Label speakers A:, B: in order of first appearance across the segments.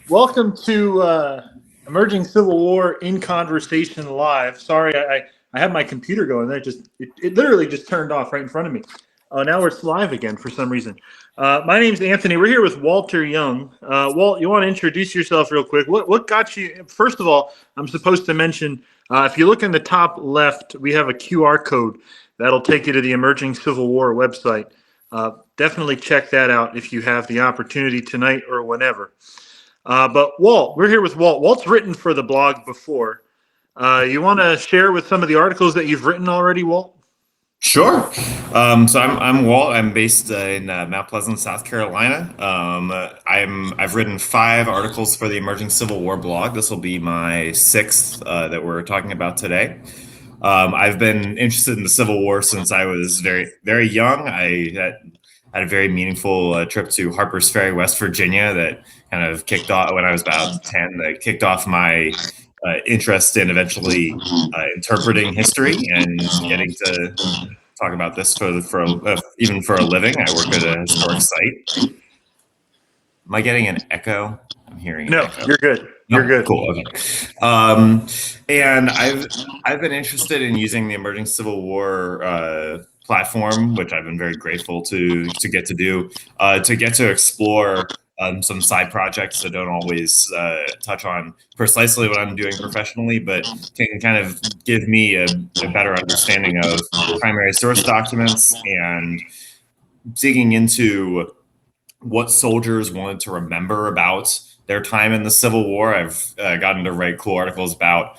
A: Welcome to Emerging Civil War in Conversation Live. Sorry, I had my computer going there. It literally just turned off right in front of me. Now it's live again for some reason. My name's Anthony. We're here with Walter Young. Walt, you want to introduce yourself real quick? What got you? First of all, I'm supposed to mention if you look in the top left, we have a QR code that'll take you to the Emerging Civil War website. Definitely check that out if you have the opportunity tonight or whenever. But Walt, we're here with Walt. Walt's written for the blog before. You want to share with some of the articles that you've written already, Walt?
B: Sure. So I'm Walt. I'm based in Mount Pleasant, South Carolina. I've written 5 articles for the Emerging Civil War blog. This will be my 6th that we're talking about today. I've been interested in the Civil War since I was very, very young. I had a very meaningful trip to Harper's Ferry, West Virginia, that kind of kicked off when I was about 10. That kicked off my interest in eventually interpreting history and getting to talk about this even for a living. I work at a historic site. Am I getting an echo? I'm hearing an echo.
A: You're good. You're good.
B: Cool. Okay. And I've been interested in using the Emerging Civil War platform, which I've been very grateful to get to do, to get to explore some side projects that don't always touch on precisely what I'm doing professionally, but can kind of give me a better understanding of primary source documents and digging into what soldiers wanted to remember about their time in the Civil War. I've gotten to write cool articles about,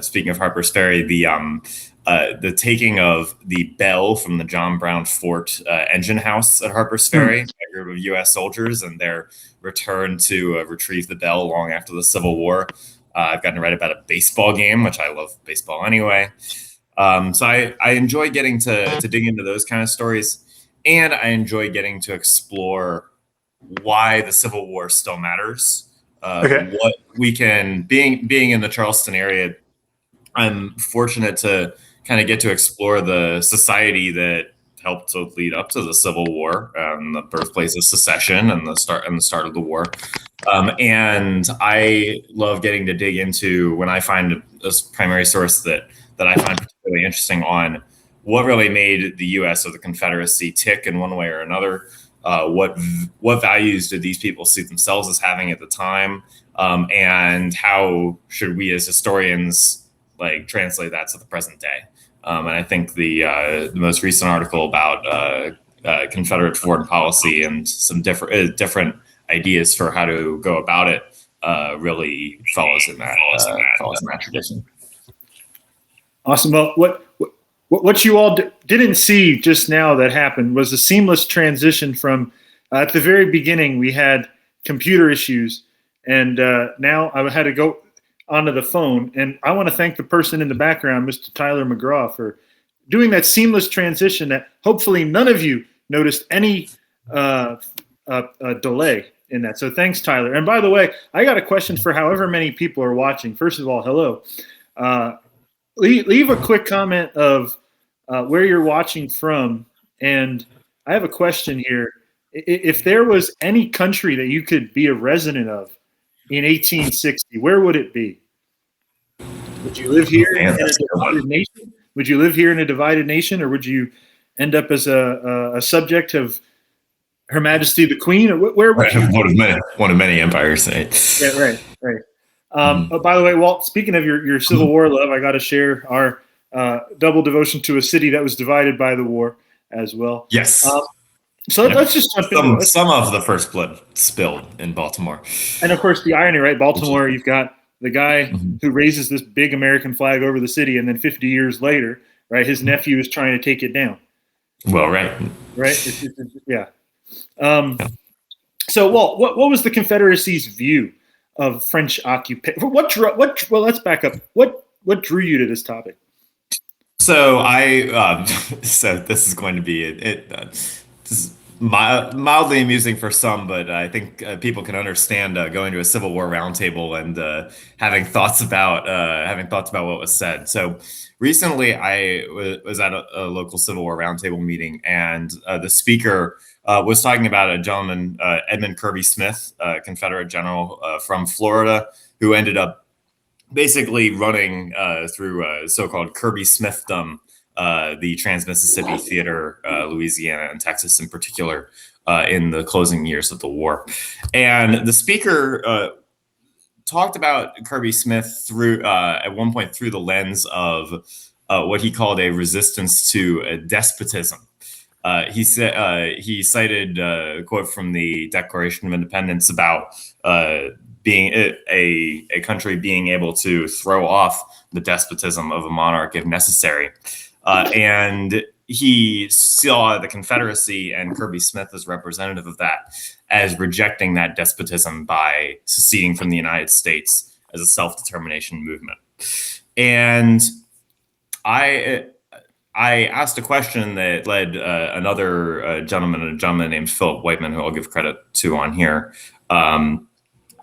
B: speaking of Harper's Ferry, the taking of the bell from the John Brown Fort engine house at Harper's Ferry by a group of U.S. soldiers and their return to retrieve the bell long after the Civil War. I've gotten to write about a baseball game, which I love baseball anyway. So I enjoy getting to dig into those kind of stories. And I enjoy getting to explore why the Civil War still matters. What we can, being in the Charleston area, I'm fortunate to kind of get to explore the society that helped to lead up to the Civil War, the birthplace of secession and the start of the war. And I love getting to dig into when I find this primary source that I find particularly interesting on what really made the U.S. or the Confederacy tick in one way or another. What values did these people see themselves as having at the time, and how should we as historians translate that to the present day? And I think the most recent article about Confederate foreign policy and some different ideas for how to go about it really follows in that tradition.
A: Awesome. Well, what you all didn't see just now that happened was a seamless transition from at the very beginning we had computer issues, and now I had to go onto the phone. And I want to thank the person in the background, Mr. Tyler McGraw, for doing that seamless transition that hopefully none of you noticed any delay in that. So thanks, Tyler. And by the way, I got a question for however many people are watching. First of all, hello. Leave a quick comment of where you're watching from. And I have a question here. If there was any country that you could be a resident of in 1860, where would it be? Would you live here in a divided nation? Would you live here in a divided nation, or would you end up as a subject of Her Majesty the Queen? Or where would you?
B: One of many empires.
A: Yeah, right. But by the way, Walt, speaking of your Civil War love, I got to share our double devotion to a city that was divided by the war as well.
B: Yes.
A: So let's just jump into it.
B: Some of the first blood spilled in Baltimore.
A: And of course, the irony, right? Baltimore, you've got the guy who raises this big American flag over the city, and then 50 years later, right, his nephew is trying to take it down.
B: Well, right.
A: Yeah. So, Walt, what was the Confederacy's view of French occupation? Well, let's back up. What drew you to this topic?
B: So so this is going to be Mildly amusing for some, but I think people can understand going to a Civil War roundtable and having thoughts about what was said. So recently, I was at a local Civil War roundtable meeting, and the speaker was talking about a gentleman, Edmund Kirby Smith, Confederate general from Florida, who ended up basically running through so-called Kirby Smithdom, the Trans-Mississippi Theater, Louisiana and Texas in particular, in the closing years of the war. And the speaker talked about Kirby Smith through at one point through the lens of what he called a resistance to despotism. He said he cited a quote from the Declaration of Independence about being a country being able to throw off the despotism of a monarch if necessary. And he saw the Confederacy and Kirby Smith as representative of that, as rejecting that despotism by seceding from the United States as a self-determination movement. And I asked a question that led another gentleman, a gentleman named Philip Whiteman, who I'll give credit to on here.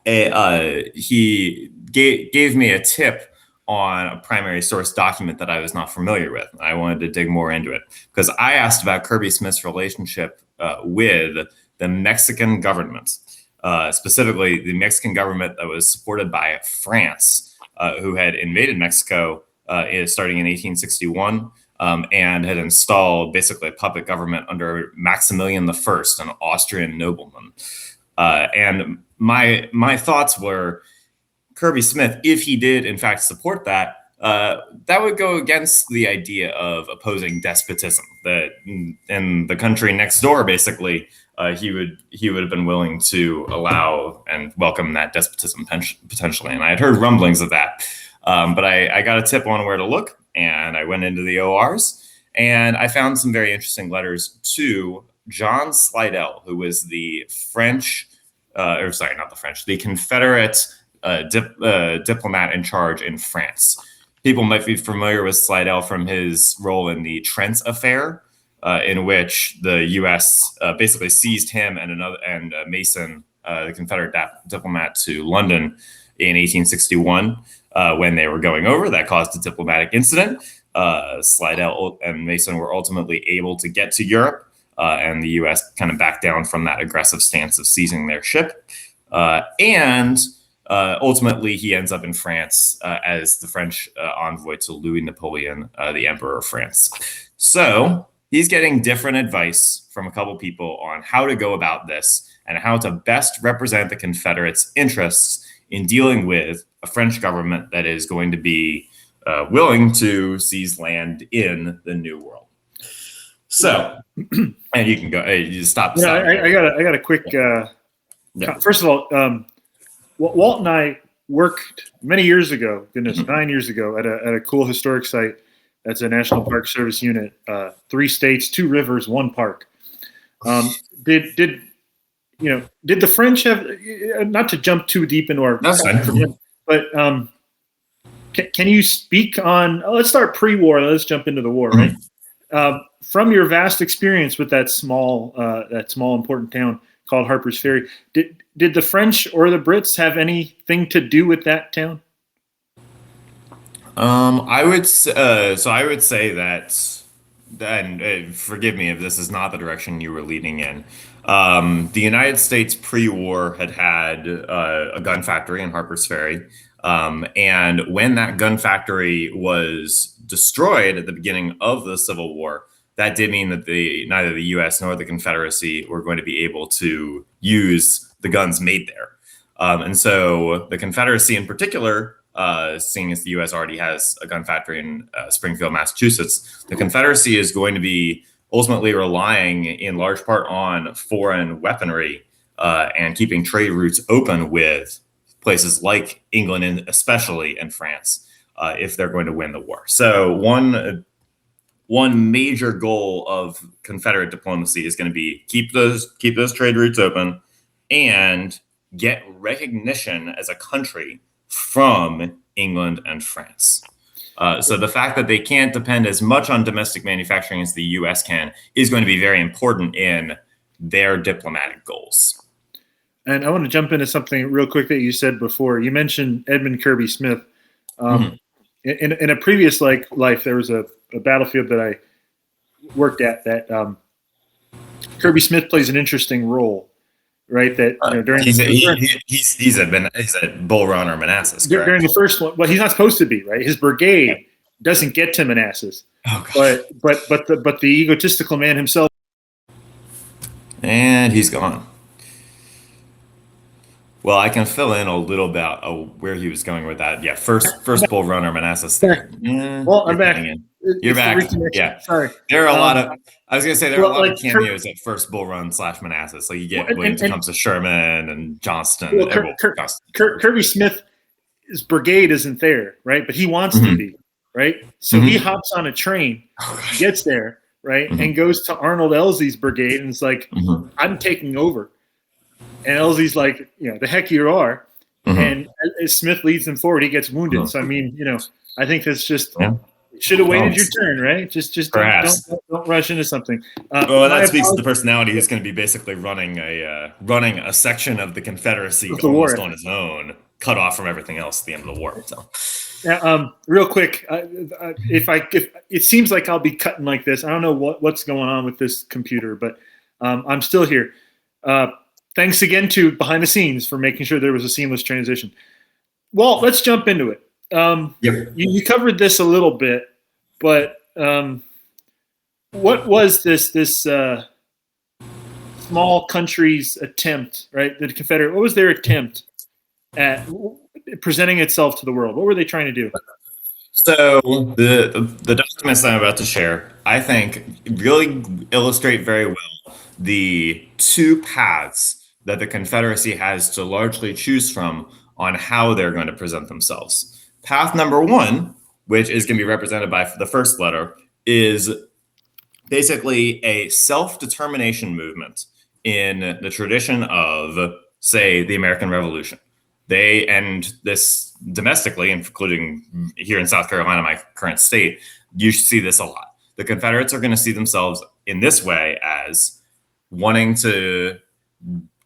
B: He gave me a tip on a primary source document that I was not familiar with. I wanted to dig more into it because I asked about Kirby Smith's relationship with the Mexican government, specifically the Mexican government that was supported by France, who had invaded Mexico starting in 1861 and had installed basically a puppet government under Maximilian I, an Austrian nobleman. And my thoughts were, Kirby Smith, if he did in fact support that, that would go against the idea of opposing despotism. That in the country next door, basically, he would have been willing to allow and welcome that despotism potentially. And I had heard rumblings of that, but I got a tip on where to look, and I went into the ORs, and I found some very interesting letters to John Slidell, who was the the Confederate diplomat in charge in France. People might be familiar with Slidell from his role in the Trent Affair, in which the U.S. Basically seized him and Mason, the Confederate diplomat, to London in 1861 when they were going over. That caused a diplomatic incident. Slidell and Mason were ultimately able to get to Europe, and the U.S. kind of backed down from that aggressive stance of seizing their ship. Ultimately, he ends up in France as the French envoy to Louis Napoleon, the Emperor of France. So he's getting different advice from a couple people on how to go about this and how to best represent the Confederates' interests in dealing with a French government that is going to be willing to seize land in the New World. So, and you can go. You stop.
A: Yeah, I got a quick. First of all, Walt and I worked many years ago, 9 years ago, at a cool historic site. That's a National Park Service unit. 3 states, 2 rivers, 1 park. Did the French have? Not to jump too deep into our.
B: That's fine.
A: But can you speak on? Let's start pre-war. Let's jump into the war, right? From your vast experience with that small important town called Harper's Ferry, did the French or the Brits have anything to do with that town?
B: I would say that, and forgive me if this is not the direction you were leading in. The United States pre-war had a gun factory in Harper's Ferry. And when that gun factory was destroyed at the beginning of the Civil War, that did mean that neither the U.S. nor the Confederacy were going to be able to use the guns made there. And so the Confederacy in particular, seeing as the U.S. already has a gun factory in Springfield, Massachusetts, the Confederacy is going to be ultimately relying in large part on foreign weaponry and keeping trade routes open with places like England and especially in France if they're going to win the war. So one major goal of Confederate diplomacy is going to be keep those trade routes open and get recognition as a country from England and France. So the fact that they can't depend as much on domestic manufacturing as the U.S. can is going to be very important in their diplomatic goals.
A: And I want to jump into something real quick that you said before. You mentioned Edmund Kirby Smith. In a previous life, there was a battlefield that I worked at that Kirby Smith plays an interesting role, right? That during
B: he's at Bull Run or Manassas, correct?
A: During the first one. Well, he's not supposed to be, right? His brigade doesn't get to Manassas, but the egotistical man himself.
B: And he's gone. Well, I can fill in a little about where he was going with that. Yeah, first Bull Run or Manassas. Yeah,
A: well, I'm back.
B: You're back. Yeah.
A: Sorry.
B: There are a lot of. I was gonna say there are a lot of cameos at first Bull Run / Manassas. Like you get William Tecumseh Sherman and Johnston.
A: Kirby Smith's brigade isn't there, right? But he wants to be, right? So he hops on a train, gets there, right, and goes to Arnold Elzey's brigade and is like, "I'm taking over." And Elzey's like, the heck you are. And as Smith leads him forward, he gets wounded. So I mean, I think that's just. Should have waited your turn, right? Just don't rush into something.
B: Well, that speaks to the personality who's going to be basically running a section of the Confederacy almost on his own, cut off from everything else at the end of the war. So,
A: real quick, if it seems like I'll be cutting like this, I don't know what's going on with this computer, but I'm still here. Thanks again to Behind the Scenes for making sure there was a seamless transition. Walt, let's jump into it. You covered this a little bit, but what was this small country's attempt, right? The Confederate, what was their attempt at presenting itself to the world? What were they trying to do?
B: So the documents that I'm about to share, I think, really illustrate very well the two paths that the Confederacy has to largely choose from on how they're going to present themselves. Path number one, which is going to be represented by the first letter, is basically a self-determination movement in the tradition of, say, the American Revolution. They end this domestically, including here in South Carolina, my current state, you see this a lot. The Confederates are going to see themselves in this way as wanting to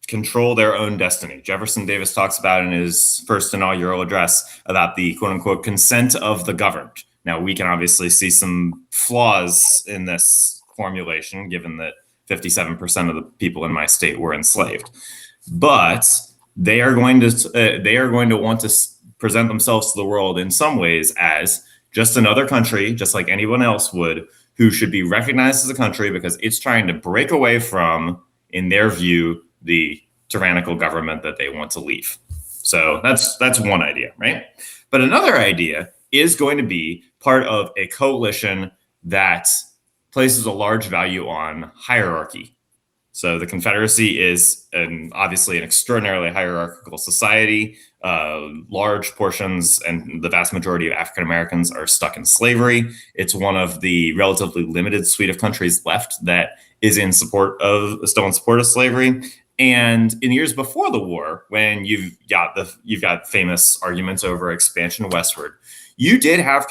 B: control their own destiny. Jefferson Davis talks about in his first inaugural address about the quote unquote consent of the governed. Now, we can obviously see some flaws in this formulation, given that 57% of the people in my state were enslaved. But they are going to want to present themselves to the world in some ways as just another country, just like anyone else would, who should be recognized as a country because it's trying to break away from, in their view, the tyrannical government that they want to leave. So that's one idea, right? But another idea is going to be part of a coalition that places a large value on hierarchy. So the Confederacy is obviously an extraordinarily hierarchical society. Large portions and the vast majority of African Americans are stuck in slavery. It's one of the relatively limited suite of countries left that is still in support of slavery. And in years before the war, when you've got famous arguments over expansion westward, you did have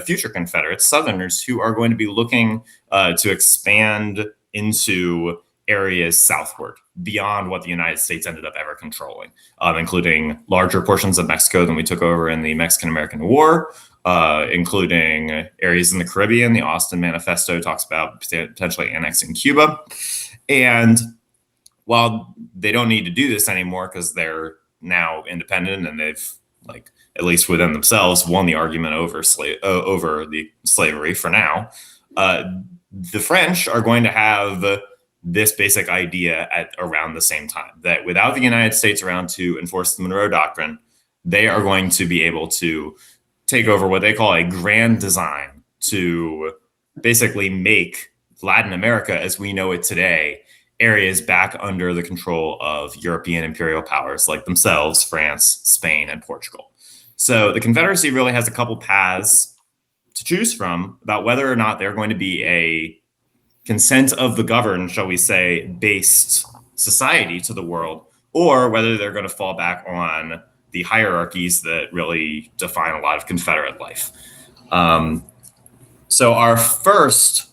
B: future Confederates, Southerners, who are going to be looking to expand into areas southward beyond what the United States ended up ever controlling, including larger portions of Mexico than we took over in the Mexican-American War, including areas in the Caribbean. The Austin Manifesto talks about potentially annexing Cuba. And while they don't need to do this anymore because they're now independent and they've, like, at least within themselves, won the argument over the slavery for now, the French are going to have this basic idea at around the same time, that without the United States around to enforce the Monroe Doctrine, they are going to be able to take over what they call a grand design to basically make Latin America as we know it today areas back under the control of European imperial powers like themselves, France, Spain, and Portugal. So the Confederacy really has a couple paths to choose from about whether or not they're going to be a consent of the governed, shall we say, based society to the world, or whether they're going to fall back on the hierarchies that really define a lot of Confederate life. So our first,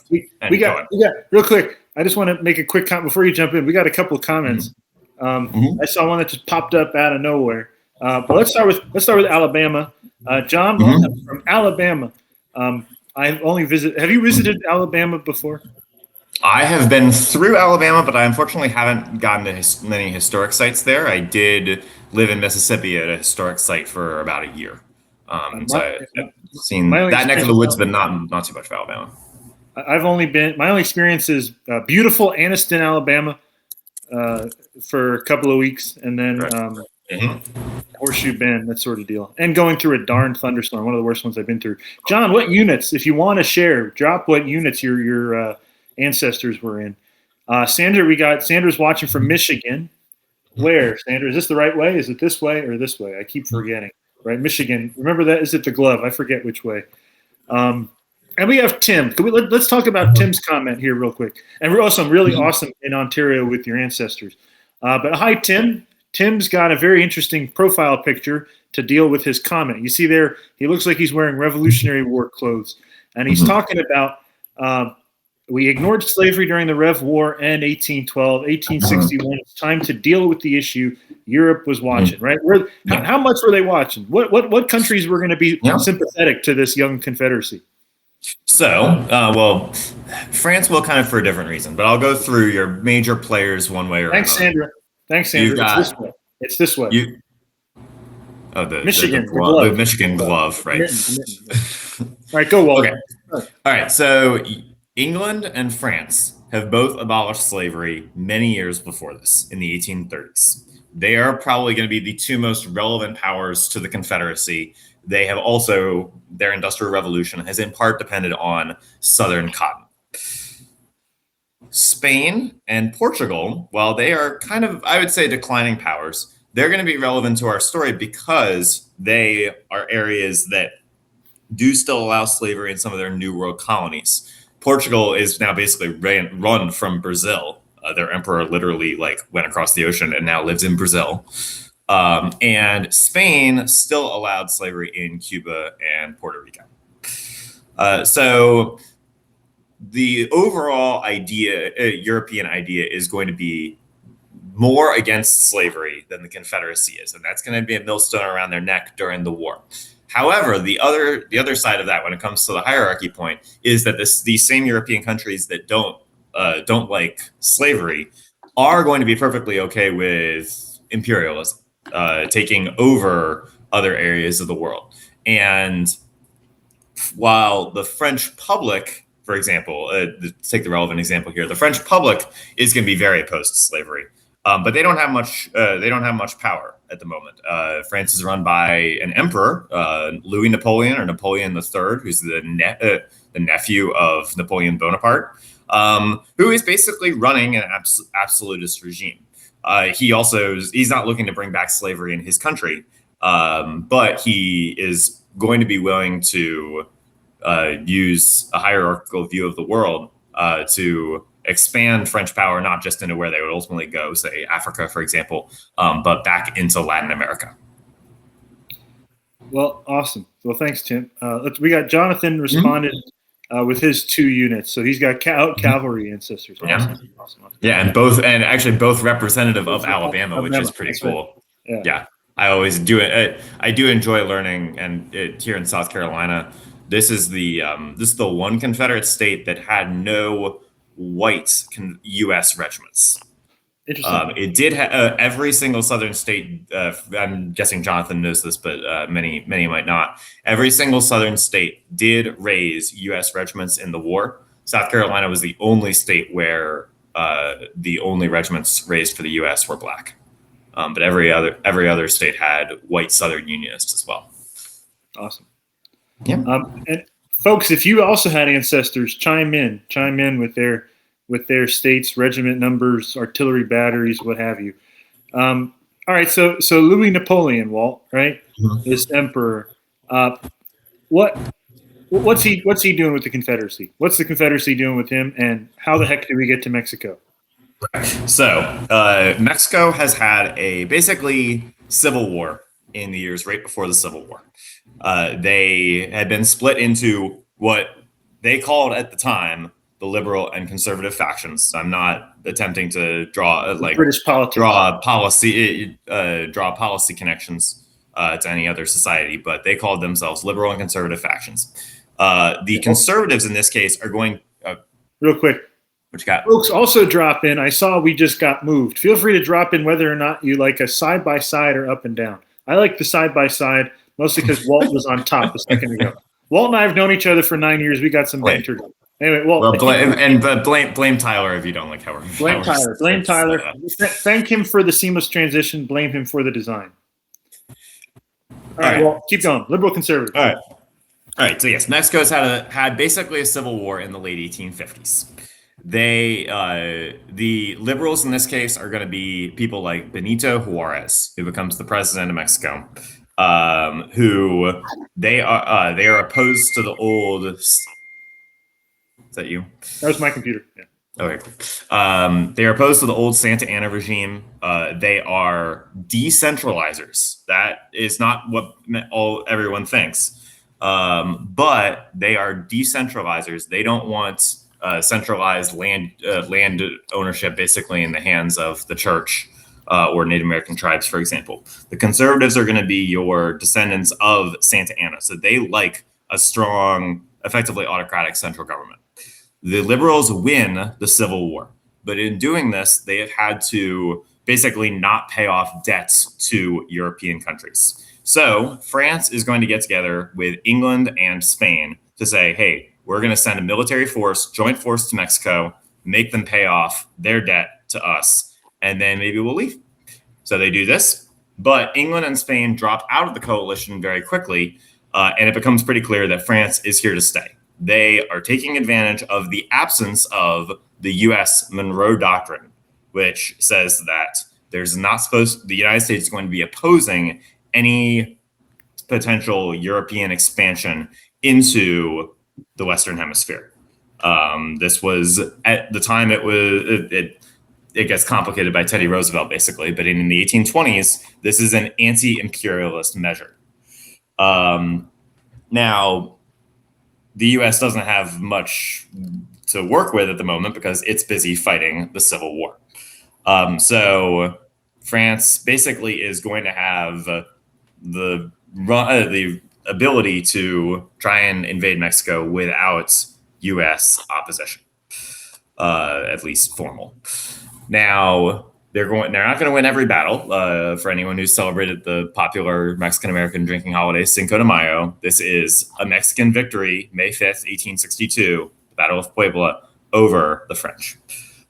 A: we got real quick. I just want to make a quick comment before you jump in. We got a couple of comments. I saw one that just popped up out of nowhere. But let's start with Alabama. John from Alabama. I've only visited. Have you visited Alabama before?
B: I have been through Alabama, but I unfortunately haven't gotten to many historic sites there. I did live in Mississippi at a historic site for about a year. So I've seen that neck of the woods, but not too much of Alabama.
A: My only experience is beautiful Anniston, Alabama, for a couple of weeks, and then Horseshoe Bend, that sort of deal, and going through a darn thunderstorm, one of the worst ones I've been through. John, what units, if you want to share, drop what units your ancestors were in. Sandra, we got Sandra's watching from Michigan. Where, Sandra? Is this the right way? Is it this way or this way? I keep forgetting. Right, Michigan. Remember that? Is it the glove? I forget which way. And we have Tim. Let's talk about Tim's comment here real quick. And we're also really awesome in Ontario with your ancestors. But hi, Tim. Tim's got a very interesting profile picture to deal with his comment. You see there, he looks like he's wearing Revolutionary War clothes. And he's talking about we ignored slavery during the Rev War and 1812, 1861. It's time to deal with the issue. Europe was watching, right? How much were they watching? What countries were going to be sympathetic to this young Confederacy?
B: So, well, France will kind of for a different reason, but I'll go through your major players one way or another.
A: Thanks, Sandra. It's this way. Michigan,
B: the Michigan glove, right?
A: All right, go, Walt.
B: Okay. All right, so England and France have both abolished slavery many years before this, in the 1830s. They are probably going to be the two most relevant powers to the Confederacy. They have also, their industrial revolution has in part depended on Southern cotton. Spain and Portugal, while they are kind of, I would say, declining powers, they're going to be relevant to our story because they are areas that do still allow slavery in some of their New World colonies. Portugal is now basically run from Brazil. Their emperor literally went across the ocean and now lives in Brazil. And Spain still allowed slavery in Cuba and Puerto Rico. So the overall European idea is going to be more against slavery than the Confederacy is. And that's going to be a millstone around their neck during the war. However, the other side of that, when it comes to the hierarchy point, is that these same European countries that don't like slavery are going to be perfectly okay with imperialism, taking over other areas of the world. And while the French public, for example, take the relevant example here, the French public is going to be very opposed to slavery, but they don't have much. They don't have much power at the moment. France is run by an emperor, Louis Napoleon or Napoleon III, who's the nephew of Napoleon Bonaparte, who is basically running an absolutist regime. He's not looking to bring back slavery in his country, but he is going to be willing to use a hierarchical view of the world to expand French power, not just into where they would ultimately go, say Africa, for example, but back into Latin America.
A: Well, awesome. Well, thanks, Tim. We got Jonathan responded with his 2 units, so he's got cavalry ancestors. Awesome. Awesome.
B: Yeah, and actually both representative of Alabama, which is pretty cool. Right. Yeah, I always do it. I do enjoy learning, and here in South Carolina, this is the one Confederate state that had no white U.S. regiments.
A: Interesting.
B: It did have every single Southern state. I'm guessing Jonathan knows this, but many might not. Every single Southern state did raise U.S. regiments in the war. South Carolina was the only state where the only regiments raised for the U.S. were black. But every other state had white Southern Unionists as well.
A: Awesome.
B: Yeah.
A: And folks, if you also had ancestors, chime in with their states, regiment numbers, artillery batteries, what have you. All right, so Louis Napoleon, Walt, right? This emperor. What's he doing with the Confederacy? What's the Confederacy doing with him, and how the heck do we get to Mexico?
B: So Mexico has had a basically civil war in the years right before the Civil War. They had been split into what they called at the time the liberal and conservative factions. I'm not attempting to draw
A: British politics.
B: draw policy connections to any other society, but they called themselves liberal and conservative factions. The conservatives in this case are going.
A: Real quick.
B: What you got?
A: Folks, also drop in. I saw we just got moved. Feel free to drop in whether or not you like a side-by-side or up and down. I like the side-by-side, mostly because Walt was on top a second ago. Walt and I have known each other for 9 years. We got some banter. Anyway, Walt.
B: Blame Tyler if you don't like how we're
A: Blame Tyler. Blame Tyler. Thank him for the seamless transition. Blame him for the design. All right, Walt, keep going. Liberal conservative.
B: All right. So yes, Mexico's had basically a civil war in the late 1850s. The liberals in this case are going to be people like Benito Juarez, who becomes the president of Mexico, who they are opposed to the old. Is that you?
A: That was my computer. Yeah.
B: Okay. They are opposed to the old Santa Anna regime. They are decentralizers. That is not what everyone thinks. But they are decentralizers. They don't want centralized land ownership basically in the hands of the church or Native American tribes, for example. The conservatives are going to be your descendants of Santa Anna. So they like a strong, effectively autocratic central government. The liberals win the Civil War. But in doing this, they have had to basically not pay off debts to European countries. So France is going to get together with England and Spain to say, hey, we're going to send a military force, joint force to Mexico, make them pay off their debt to us, and then maybe we'll leave. So they do this, but England and Spain drop out of the coalition very quickly, and it becomes pretty clear that France is here to stay. They are taking advantage of the absence of the U.S. Monroe Doctrine, which says that the United States is going to be opposing any potential European expansion into the Western Hemisphere. This was at the time it gets complicated by Teddy Roosevelt basically, but in the 1820s, this is an anti-imperialist measure. Now, the U.S. doesn't have much to work with at the moment because it's busy fighting the Civil War. So France basically is going to have the ability to try and invade Mexico without U.S. opposition, at least formal. Now they're not going to win every battle. For anyone who's celebrated the popular Mexican-American drinking holiday Cinco de Mayo, this is a Mexican victory, May 5th, 1862, the Battle of Puebla, over the French.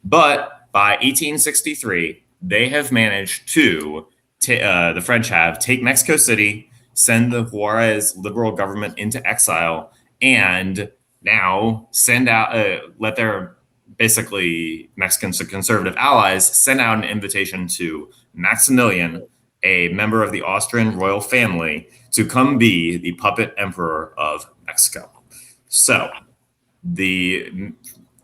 B: But by 1863, they have managed to, the French have, take Mexico City, send the Juarez liberal government into exile, and now send out, let their basically Mexican conservative allies send out an invitation to Maximilian, a member of the Austrian royal family, to come be the puppet emperor of Mexico. So the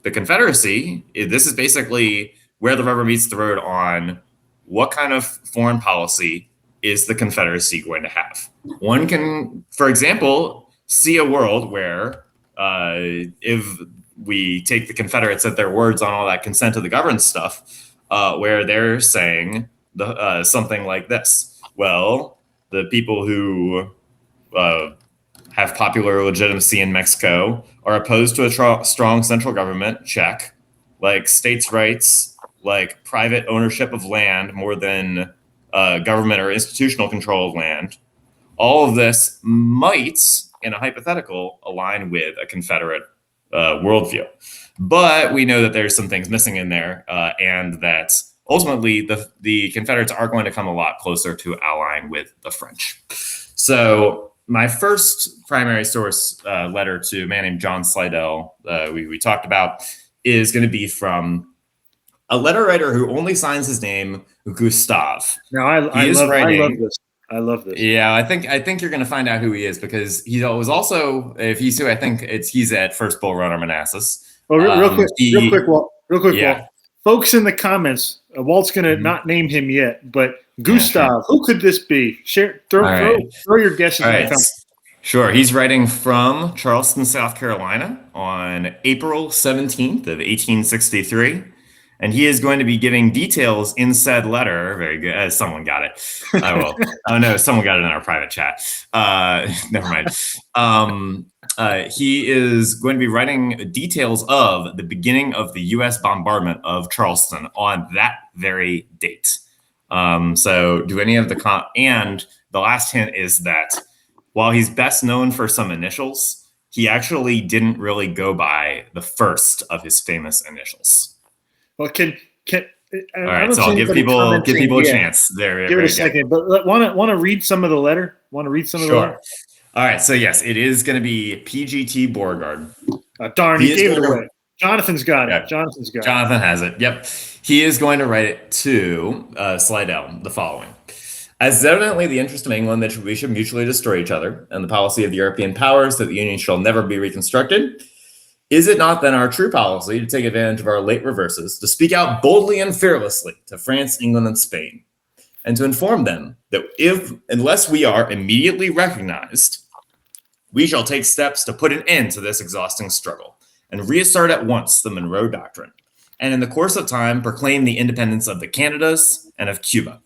B: Confederacy, this is basically where the rubber meets the road on what kind of foreign policy is the Confederacy going to have. One can, for example, see a world where if we take the Confederates at their words on all that consent to the governed stuff, where they're saying something like this. Well, the people who have popular legitimacy in Mexico are opposed to a strong central government, check, like states' rights, like private ownership of land more than government or institutional control of land. All of this might, in a hypothetical, align with a Confederate worldview. But we know that there's some things missing in there, and that ultimately the Confederates are going to come a lot closer to allying with the French. So my first primary source letter to a man named John Slidell, we talked about, is going to be from a letter writer who only signs his name Gustave.
A: Now I love this.
B: Yeah, I think you're going to find out who he is, because he was also, if he's who I think he's at First Bull Runner Manassas.
A: Oh, real quick, Walt. Walt. Folks in the comments, Walt's going to not name him yet, but Gustave, who could this be? Throw your guesses in the comments.
B: Sure. He's writing from Charleston, South Carolina on April 17th of 1863. And he is going to be giving details in said letter. Very good. Someone got it. I will. Oh, no, someone got it in our private chat. Never mind. He is going to be writing details of the beginning of the U.S. bombardment of Charleston on that very date. So do any of the... and the last hint is that while he's best known for some initials, he actually didn't really go by the first of his famous initials.
A: Well,
B: all right, so I'll give people a chance. There,
A: give it a second, but want to read some of the letter? Want to read some of the letter?
B: All right, so yes, it is going to be PGT Beauregard.
A: Darn, he gave it away. Jonathan's got it.
B: Jonathan has it. Yep, he is going to write it to Slidell the following. As evidently the interest of England that we should mutually destroy each other, and the policy of the European powers that the Union shall never be reconstructed, is it not then our true policy to take advantage of our late reverses, to speak out boldly and fearlessly to France, England, and Spain, and to inform them that unless we are immediately recognized, we shall take steps to put an end to this exhausting struggle, and reassert at once the Monroe Doctrine, and in the course of time proclaim the independence of the Canadas and of Cuba,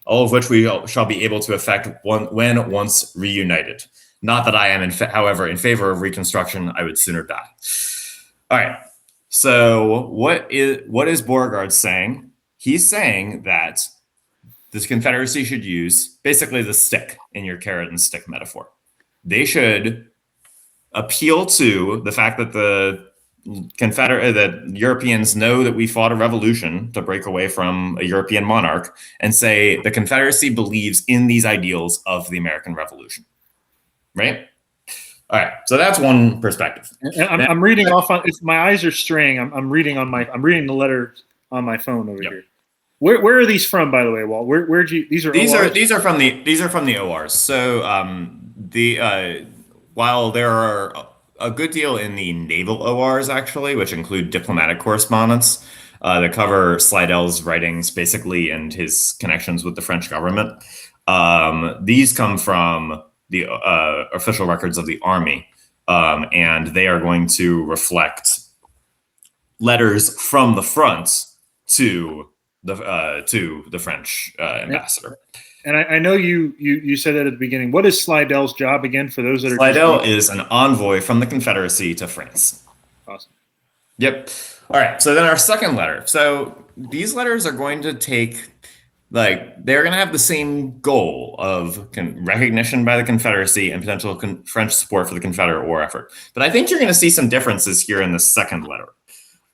B: all of which we shall be able to effect when once reunited. Not that I am, however, in favor of reconstruction. I would sooner die. All right. So what is Beauregard saying? He's saying that this Confederacy should use basically the stick in your carrot and stick metaphor. They should appeal to the fact that the Europeans know that we fought a revolution to break away from a European monarch, and say the Confederacy believes in these ideals of the American Revolution. Right? All right. So that's one perspective.
A: I'm reading off on. If my eyes are straying, I'm reading the letter on my phone over here. Where are these from, by the way, Walt? Where'd you? These are
B: from the ORs. So while there are a good deal in the naval ORs, actually, which include diplomatic correspondence that cover Slidell's writings, basically, and his connections with the French government. These come from the official records of the Army, and they are going to reflect letters from the front to the French ambassador.
A: And I know you said that at the beginning. What is Slidell's job again for those that are...
B: Slidell is an envoy from the Confederacy to France.
A: Awesome.
B: Yep. All right. So then our second letter. So these letters are going to take, they're going to have the same goal of recognition by the Confederacy and potential French support for the Confederate war effort. But I think you're going to see some differences here in the second letter.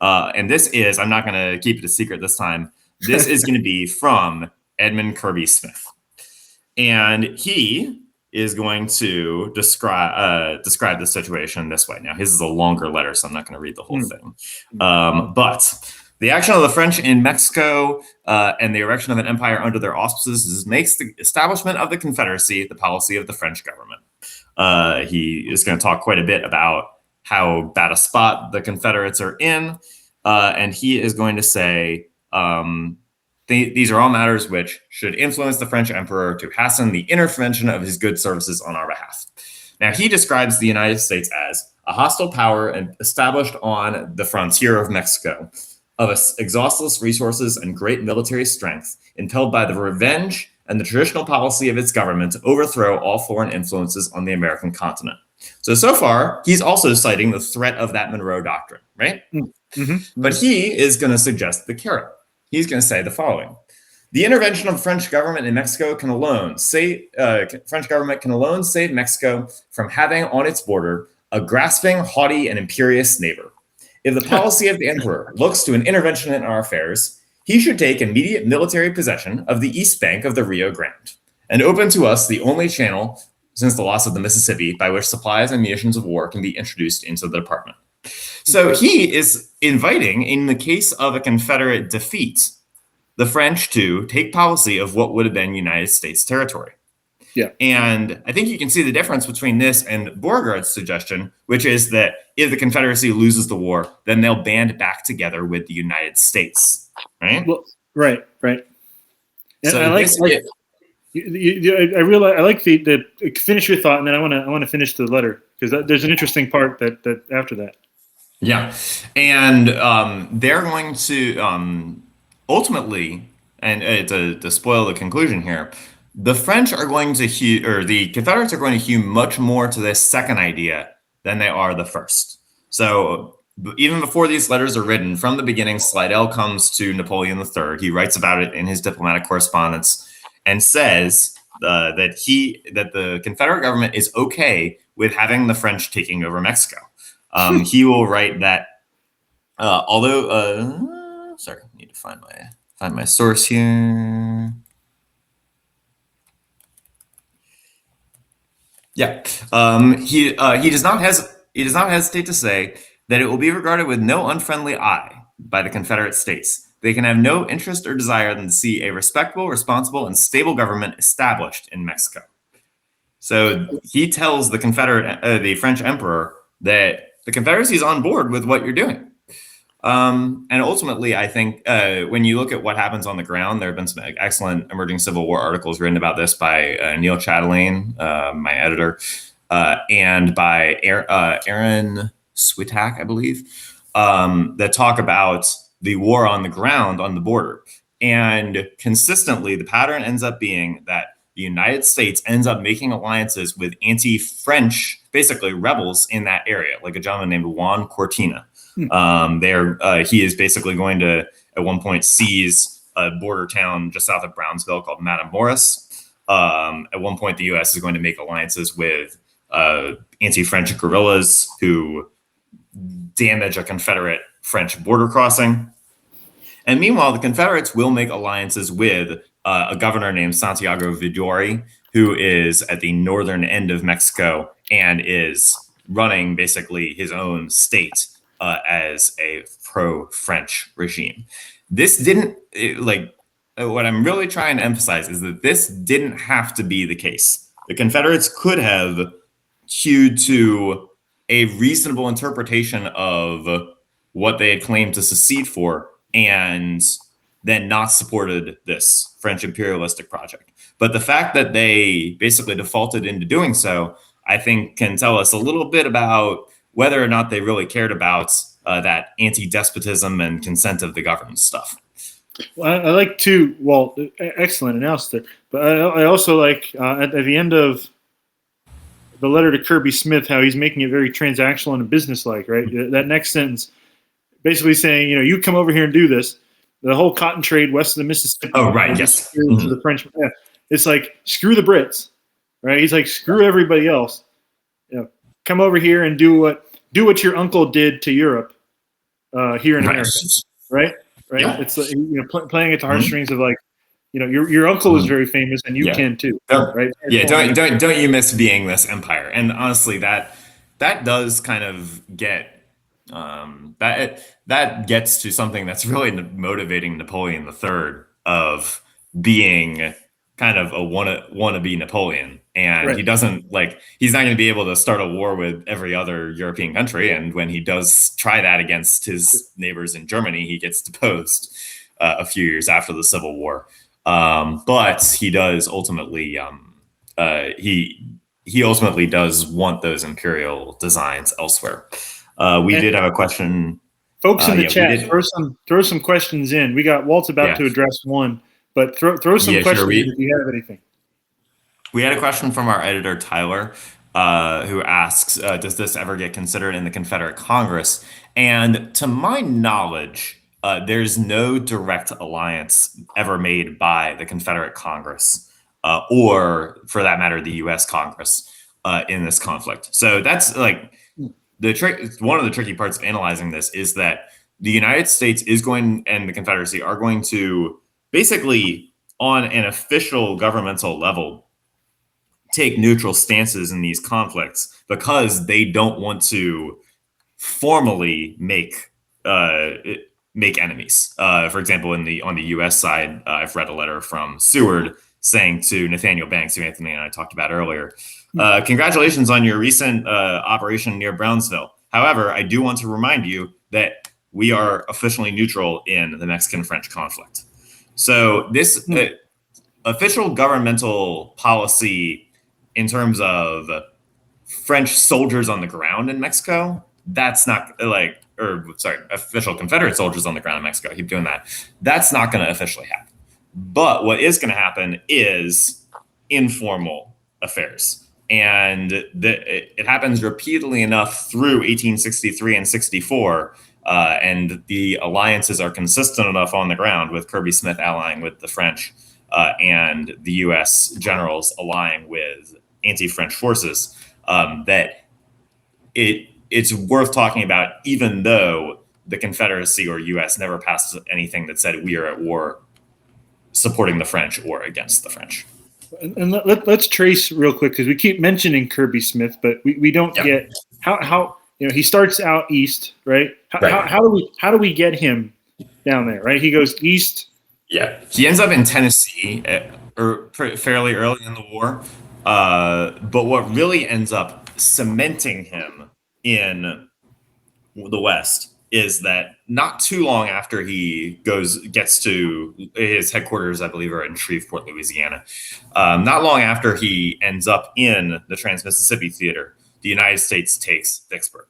B: And this is, I'm not going to keep it a secret this time. This is going to be from Edmund Kirby Smith. And he is going to describe the situation this way. Now, his is a longer letter, so I'm not going to read the whole thing. But the action of the French in Mexico and the erection of an empire under their auspices makes the establishment of the Confederacy the policy of the French government. He is going to talk quite a bit about how bad a spot the Confederates are in. And he is going to say, these are all matters which should influence the French emperor to hasten the intervention of his good services on our behalf. Now, he describes the United States as a hostile power and established on the frontier of Mexico, of exhaustless resources and great military strength, impelled by the revenge and the traditional policy of its government to overthrow all foreign influences on the American continent. So far, he's also citing the threat of that Monroe Doctrine, right? Mm-hmm. But he is going to suggest the carrot. He's going to say the following: the intervention of the French government in Mexico can alone save Mexico from having on its border a grasping, haughty, and imperious neighbor. If the policy of the emperor looks to an intervention in our affairs, he should take immediate military possession of the east bank of the Rio Grande and open to us the only channel since the loss of the Mississippi by which supplies and munitions of war can be introduced into the department. So he is inviting, in the case of a Confederate defeat, the French to take policy of what would have been United States territory.
A: Yeah.
B: And I think you can see the difference between this and Beauregard's suggestion, which is that if the Confederacy loses the war, then they'll band back together with the United States. Right?
A: Well, right. And
B: So
A: I realize I like the finish your thought, and then I want to finish the letter because there's an interesting part that after that.
B: Yeah, and they're going to ultimately, and to spoil the conclusion here, the French are going to hew, or the Confederates are going to hew much more to this second idea than they are the first. So even before these letters are written, from the beginning, Slidell comes to Napoleon III. He writes about it in his diplomatic correspondence and says that the Confederate government is okay with having the French taking over Mexico. He will write that although sorry, I need to find my source here. Yeah, he does not hesitate to say that it will be regarded with no unfriendly eye by the Confederate States. They can have no interest or desire than to see a respectable, responsible, and stable government established in Mexico. So he tells the French emperor that the Confederacy is on board with what you're doing. And ultimately, I think when you look at what happens on the ground, there have been some excellent emerging Civil War articles written about this by Neil Chatelain, my editor, and by Aaron Switak, I believe, that talk about the war on the ground on the border. And consistently, the pattern ends up being that the United States ends up making alliances with anti-French, basically rebels in that area, like a gentleman named Juan Cortina. He is basically going to, at one point, seize a border town just south of Brownsville called Matamoros. At one point, the U.S. is going to make alliances with anti-French guerrillas who damage a Confederate French border crossing. And meanwhile, the Confederates will make alliances with a governor named Santiago Vidori, who is at the northern end of Mexico and is running basically his own state as a pro-French regime. This didn't, what I'm really trying to emphasize is that this didn't have to be the case. The Confederates could have hewed to a reasonable interpretation of what they had claimed to secede for and then not supported this French imperialistic project. But the fact that they basically defaulted into doing so, I think, can tell us a little bit about whether or not they really cared about that anti-despotism and consent of the governed stuff.
A: Well, I like to, Walt, excellent analysis there. But I also like at the end of the letter to Kirby Smith, how he's making it very transactional and business-like, right? That next sentence, basically saying, you come over here and do this. The whole cotton trade west of the Mississippi.
B: Oh, right, yes.
A: To the French. Yeah. It's like, screw the Brits, right? He's like, screw everybody else. Come over here and do what your uncle did to Europe here in America, right? Yeah. It's like, playing at the heartstrings of like, your uncle is very famous and you can too, right?
B: Yeah, don't you miss being this empire? And honestly, that does kind of get that gets to something that's really motivating Napoleon III of being kind of a wannabe Napoleon. And he doesn't he's not going to be able to start a war with every other European country. And when he does try that against his neighbors in Germany, he gets deposed a few years after the Civil War. But he does ultimately, he ultimately does want those imperial designs elsewhere. We did have a question.
A: Folks in the chat, throw some questions in. We got Walt's about to address one, but throw some questions in if you have anything.
B: We had a question from our editor, Tyler, who asks, does this ever get considered in the Confederate Congress? And to my knowledge, there's no direct alliance ever made by the Confederate Congress or, for that matter, the U.S. Congress in this conflict. So that's one of the tricky parts of analyzing this is that the United States and the Confederacy are going to basically, on an official governmental level, take neutral stances in these conflicts because they don't want to formally make enemies. For example, on the U.S. side, I've read a letter from Seward saying to Nathaniel Banks, who Anthony and I talked about earlier, congratulations on your recent operation near Brownsville. However, I do want to remind you that we are officially neutral in the Mexican-French conflict. So this, official governmental policy in terms of French soldiers on the ground in Mexico, that's not official Confederate soldiers on the ground in Mexico. I keep doing that. That's not going to officially happen. But what is going to happen is informal affairs. And it happens repeatedly enough through 1863 and 64. And the alliances are consistent enough on the ground, with Kirby Smith allying with the French and the U.S. generals allying with anti-French forces, that it's worth talking about, even though the Confederacy or U.S. never passed anything that said we are at war supporting the French or against the French.
C: And let's trace real quick, because we keep mentioning Kirby Smith, but we don't get how he starts out east, right? How do we get him down there, right? He goes east.
B: Yeah, he ends up in Tennessee fairly early in the war. But what really ends up cementing him in the West is that not too long after he gets to his headquarters, I believe, are in Shreveport, Louisiana. Not long after he ends up in the Trans-Mississippi Theater, the United States takes Vicksburg.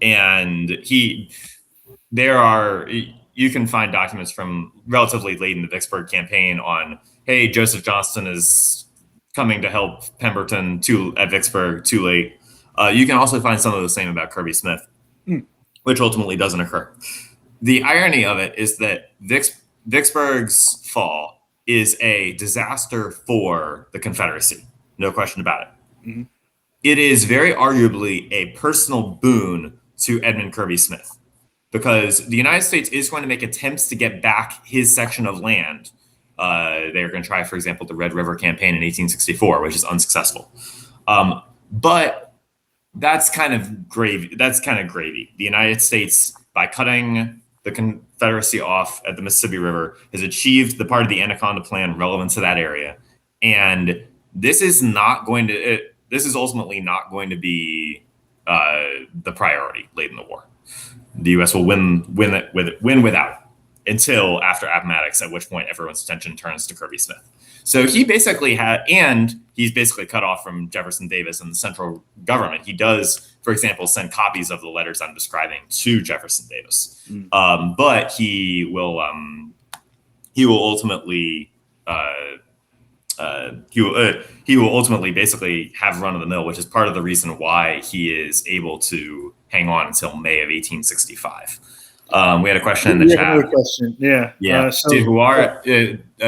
B: And you can find documents from relatively late in the Vicksburg campaign on, hey, Joseph Johnston is coming to help Pemberton at Vicksburg, too late. You can also find some of the same about Kirby Smith, which ultimately doesn't occur. The irony of it is that Vicksburg's fall is a disaster for the Confederacy. No question about it. Mm-hmm. It is very arguably a personal boon to Edmund Kirby Smith, because the United States is going to make attempts to get back his section of land. They're going to try, for example, the Red River Campaign in 1864, which is unsuccessful. But that's kind of gravy. The United States, by cutting the Confederacy off at the Mississippi River, has achieved the part of the Anaconda Plan relevant to that area. And this is ultimately not going to be the priority late in the war. The U.S. will win without until after Appomattox, at which point everyone's attention turns to Kirby Smith. So he's basically cut off from Jefferson Davis and the central government. He does, for example, send copies of the letters I'm describing to Jefferson Davis, but he will ultimately basically have run of the mill, which is part of the reason why he is able to hang on until May of 1865. We had a question in the chat.
C: Another question. Yeah.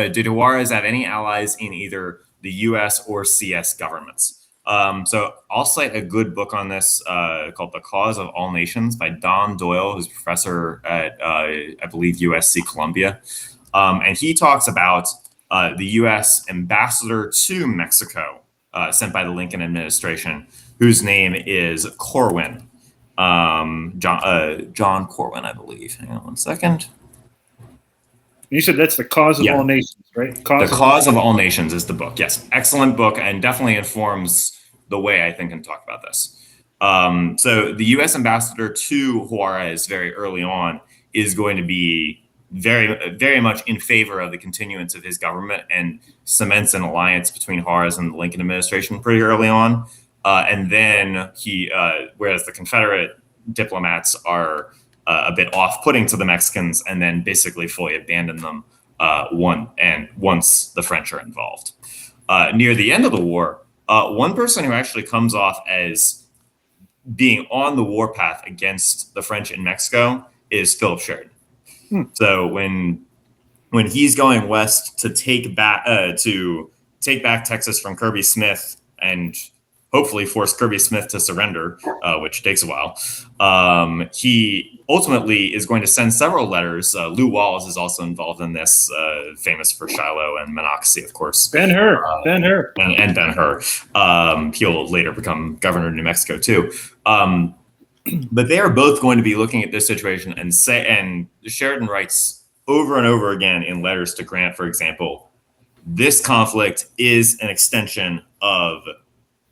B: Did Juarez have any allies in either the U.S. or CS governments? So I'll cite a good book on this called The Cause of All Nations by Don Doyle, who's a professor at, I believe, USC Columbia. And he talks about the U.S. ambassador to Mexico sent by the Lincoln administration, whose name is Corwin. John Corwin, I believe. Hang on one second.
C: You said that's The Cause of All Nations, right?
B: The Cause of All Nations is the book. Yes. Excellent book, and definitely informs the way I think and talk about this. So the U.S. ambassador to Juarez very early on is going to be very, very much in favor of the continuance of his government and cements an alliance between Juarez and the Lincoln administration pretty early on. And then whereas the Confederate diplomats are a bit off-putting to the Mexicans, and then basically fully abandon them once the French are involved. Near the end of the war, one person who actually comes off as being on the warpath against the French in Mexico is Philip Sheridan. So when he's going west to take back Texas from Kirby Smith and hopefully force Kirby Smith to surrender, which takes a while, he ultimately is going to send several letters. Lew Wallace is also involved in this, famous for Shiloh and Monocacy, of course.
C: Ben-Hur.
B: And Ben-Hur. He'll later become governor of New Mexico, too. But they are both going to be looking at this situation and Sheridan writes over and over again in letters to Grant, for example, this conflict is an extension of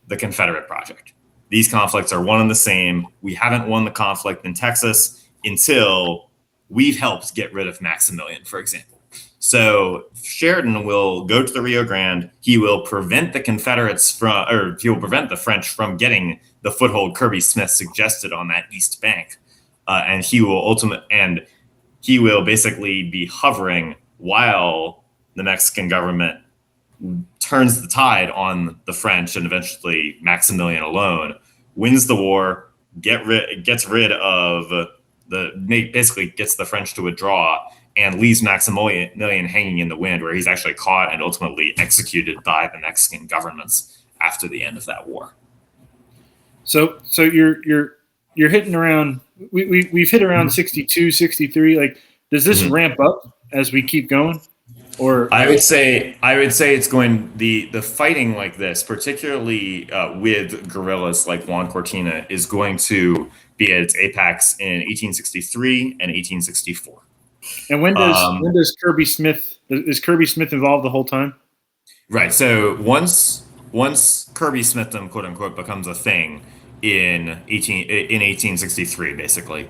B: the Confederate project. These conflicts are one and the same. We haven't won the conflict in Texas until we've helped get rid of Maximilian, for example. So Sheridan will go to the Rio Grande. He will prevent the Confederates he will prevent the French from getting the foothold Kirby Smith suggested on that east bank, and he will basically be hovering while the Mexican government turns the tide on the French, and eventually Maximilian alone wins the war, gets rid of basically gets the French to withdraw, and leaves Maximilian hanging in the wind, where he's actually caught and ultimately executed by the Mexican governments after the end of that war.
C: So you're hitting around. We've hit around 62, 63. Like, does this ramp up as we keep going? Or
B: I would say it's going the fighting like this, particularly with guerrillas like Juan Cortina, is going to be at its apex in 1863 and 1864.
C: And when does Kirby Smith is Kirby Smith involved the whole time? Right.
B: So once Kirby Smithdom, quote unquote, becomes a thing in 1863, basically,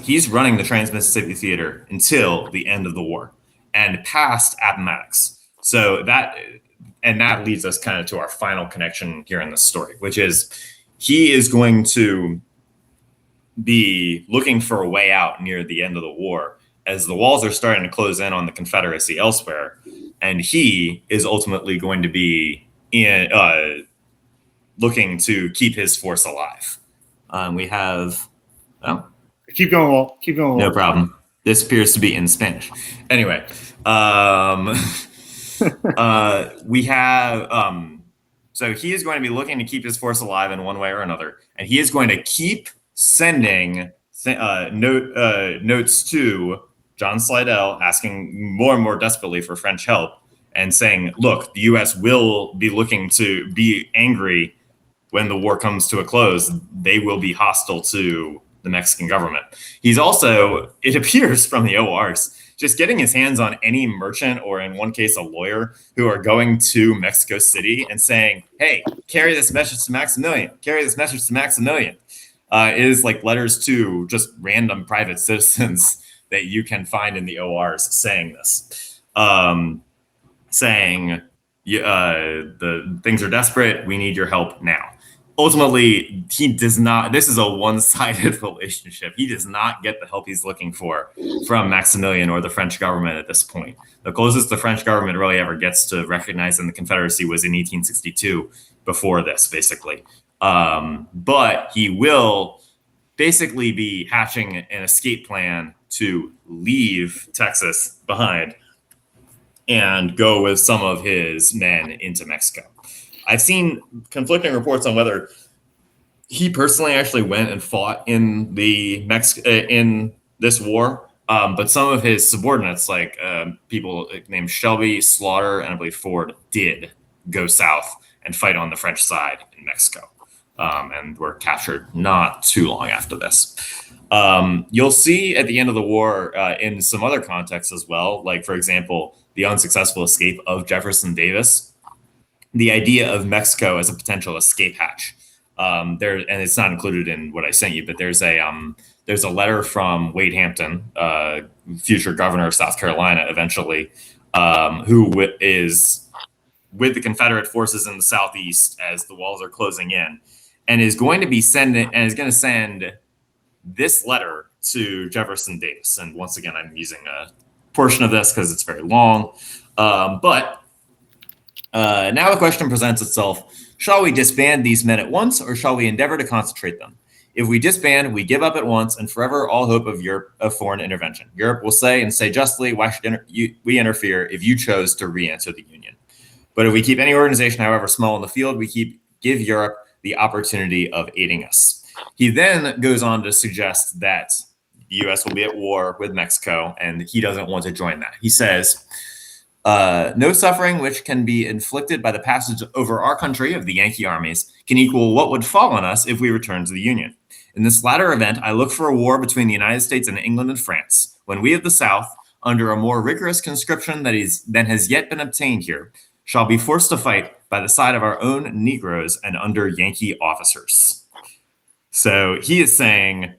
B: he's running the Trans-Mississippi Theater until the end of the war and past Appomattox. So that leads us kind of to our final connection here in this story, which is he is going to be looking for a way out near the end of the war as the walls are starting to close in on the Confederacy elsewhere. And he is ultimately going to be looking to keep his force alive. We have... Oh.
C: Keep going, Walt. Keep going, Walt.
B: No problem. This appears to be in Spanish. Anyway, we have... so he is going to be looking to keep his force alive in one way or another. And he is going to keep sending notes to John Slidell, asking more and more desperately for French help, and saying, look, the U.S. will be looking to be angry when the war comes to a close. They will be hostile to the Mexican government. He's also, it appears from the ORs, just getting his hands on any merchant, or in one case, a lawyer, who are going to Mexico City and saying, hey, carry this message to Maximilian, carry this message to Maximilian. Is like letters to just random private citizens that you can find in the ORs saying this, saying the things are desperate. We need your help now. Ultimately, he does not. This is a one-sided relationship. He does not get the help he's looking for from Maximilian or the French government at this point. The closest the French government really ever gets to recognizing the Confederacy was in 1862. Before this, basically. But he will basically be hatching an escape plan to leave Texas behind and go with some of his men into Mexico. I've seen conflicting reports on whether he personally actually went and fought in in this war, but some of his subordinates, like people named Shelby, Slaughter, and I believe Ford, did go south and fight on the French side in Mexico. And were captured not too long after this. You'll see at the end of the war in some other contexts as well, like, for example, the unsuccessful escape of Jefferson Davis, the idea of Mexico as a potential escape hatch. And it's not included in what I sent you, but there's a letter from Wade Hampton, future governor of South Carolina eventually, who is with the Confederate forces in the Southeast as the walls are closing in, and is going to send this letter to Jefferson Davis. And once again, I'm using a portion of this because it's very long. But now the question presents itself: shall we disband these men at once, or shall we endeavor to concentrate them? If we disband, we give up at once and forever all hope of foreign intervention. Europe will say, and say justly, why should we interfere if you chose to re-enter the Union? But if we keep any organization, however small, in the field, give Europe the opportunity of aiding us. He then goes on to suggest that the U.S. will be at war with Mexico, and he doesn't want to join that. He says, no suffering which can be inflicted by the passage over our country of the Yankee armies can equal what would fall on us if we returned to the Union. In this latter event, I look for a war between the United States and England and France, when we of the South, under a more rigorous conscription than has yet been obtained here, shall be forced to fight by the side of our own Negroes and under Yankee officers. So he is saying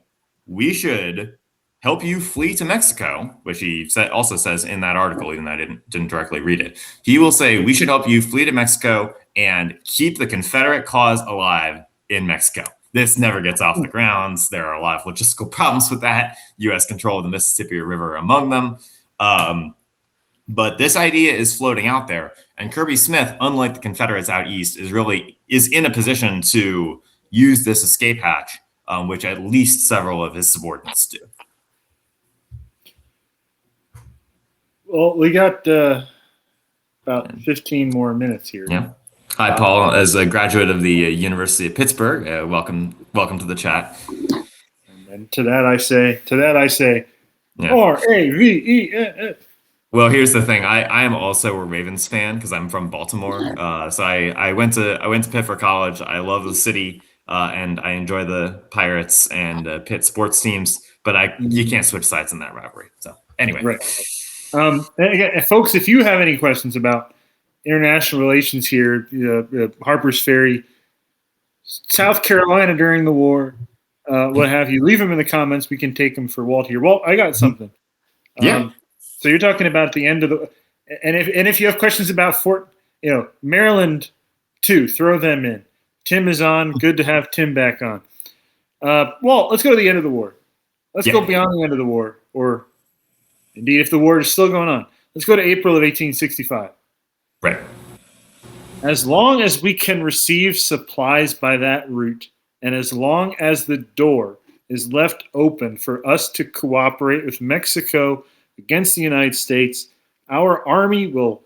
B: we should help you flee to Mexico, which he also says in that article, even though I didn't directly read it. He will say, we should help you flee to Mexico and keep the Confederate cause alive in Mexico. This never gets off the grounds. There are a lot of logistical problems with that. U.S. control of the Mississippi River among them. But this idea is floating out there. And Kirby Smith, unlike the Confederates out east, is in a position to use this escape hatch, which at least several of his subordinates do.
C: Well, we got about 15 more minutes here.
B: Yeah. Hi, Paul. As a graduate of the University of Pittsburgh, welcome to the chat.
C: And to that I say,
B: Yeah.
C: RAVENS.
B: Well, here's the thing. I am also a Ravens fan because I'm from Baltimore. So I went to Pitt for college. I love the city, and I enjoy the Pirates and Pitt sports teams. But you can't switch sides in that rivalry. So anyway,
C: right. And again, folks, if you have any questions about international relations here, Harper's Ferry, South Carolina during the war, what have you, leave them in the comments. We can take them for Walt here. Walt, I got something.
B: Yeah.
C: So you're talking about the end of the, and if you have questions about Maryland too, throw them in. Tim is on. Good to have Tim back on. Well, let's go to the end of the war. Let's go beyond the end of the war, or indeed, if the war is still going on, let's go to April of 1865.
B: Right.
C: As long as we can receive supplies by that route, and as long as the door is left open for us to cooperate with Mexico against the United States, our army will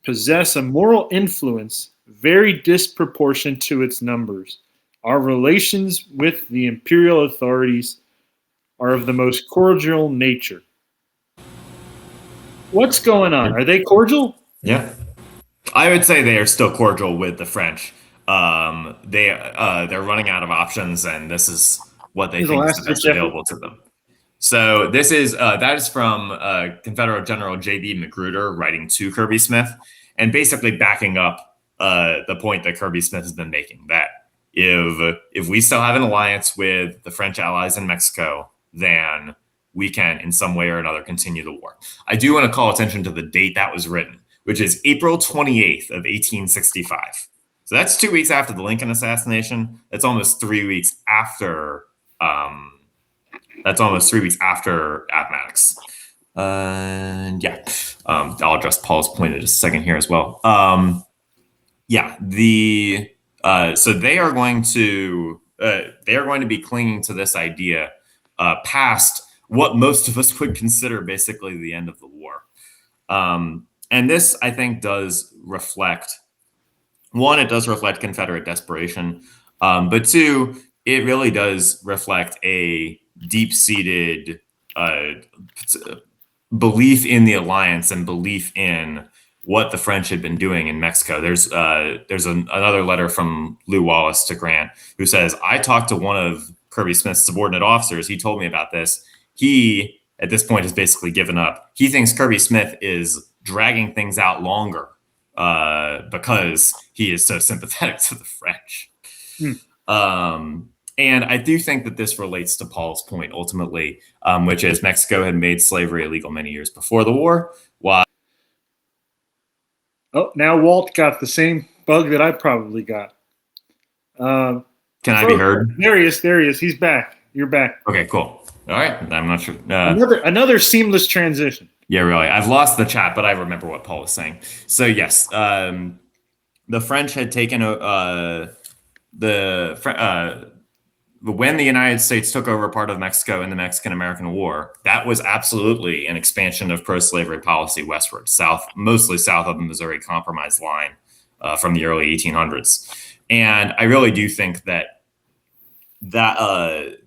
C: possess a moral influence very disproportionate to its numbers. Our relations with the imperial authorities are of the most cordial nature. What's going on? Are they cordial?
B: Yeah. I would say they are still cordial with the French. They're running out of options, and this is what they think is the best available to them. So that is from Confederate General J.B. Magruder writing to Kirby Smith, and basically backing up the point that Kirby Smith has been making, that if we still have an alliance with the French allies in Mexico, then we can in some way or another continue the war. I do want to call attention to the date that was written, which is April 28th of 1865. So that's 2 weeks after the Lincoln assassination. That's almost 3 weeks after Appomattox. I'll address Paul's point in just a second here as well. So they are going to be clinging to this idea past what most of us would consider basically the end of the war. And this, I think, does reflect, one, it does reflect Confederate desperation, but two, it really does reflect a deep-seated belief in the alliance and belief in what the French had been doing in Mexico. There's another letter from Lew Wallace to Grant who says, I talked to one of Kirby Smith's subordinate officers. He told me about this. He, at this point, has basically given up. He thinks Kirby Smith is dragging things out longer because he is so sympathetic to the French. And I do think that this relates to Paul's point ultimately, which is Mexico had made slavery illegal many years before the war.
C: Now Walt got the same bug that I probably got.
B: Can I be heard?
C: There he is. He's back. You're back.
B: Okay, cool. All right. I'm not sure.
C: Another seamless transition.
B: Yeah, really. I've lost the chat, but I remember what Paul was saying. So yes, the French had taken when the United States took over part of Mexico in the Mexican-American War. That was absolutely an expansion of pro-slavery policy westward, mostly south of the Missouri Compromise line from the early 1800s. And I really do think that the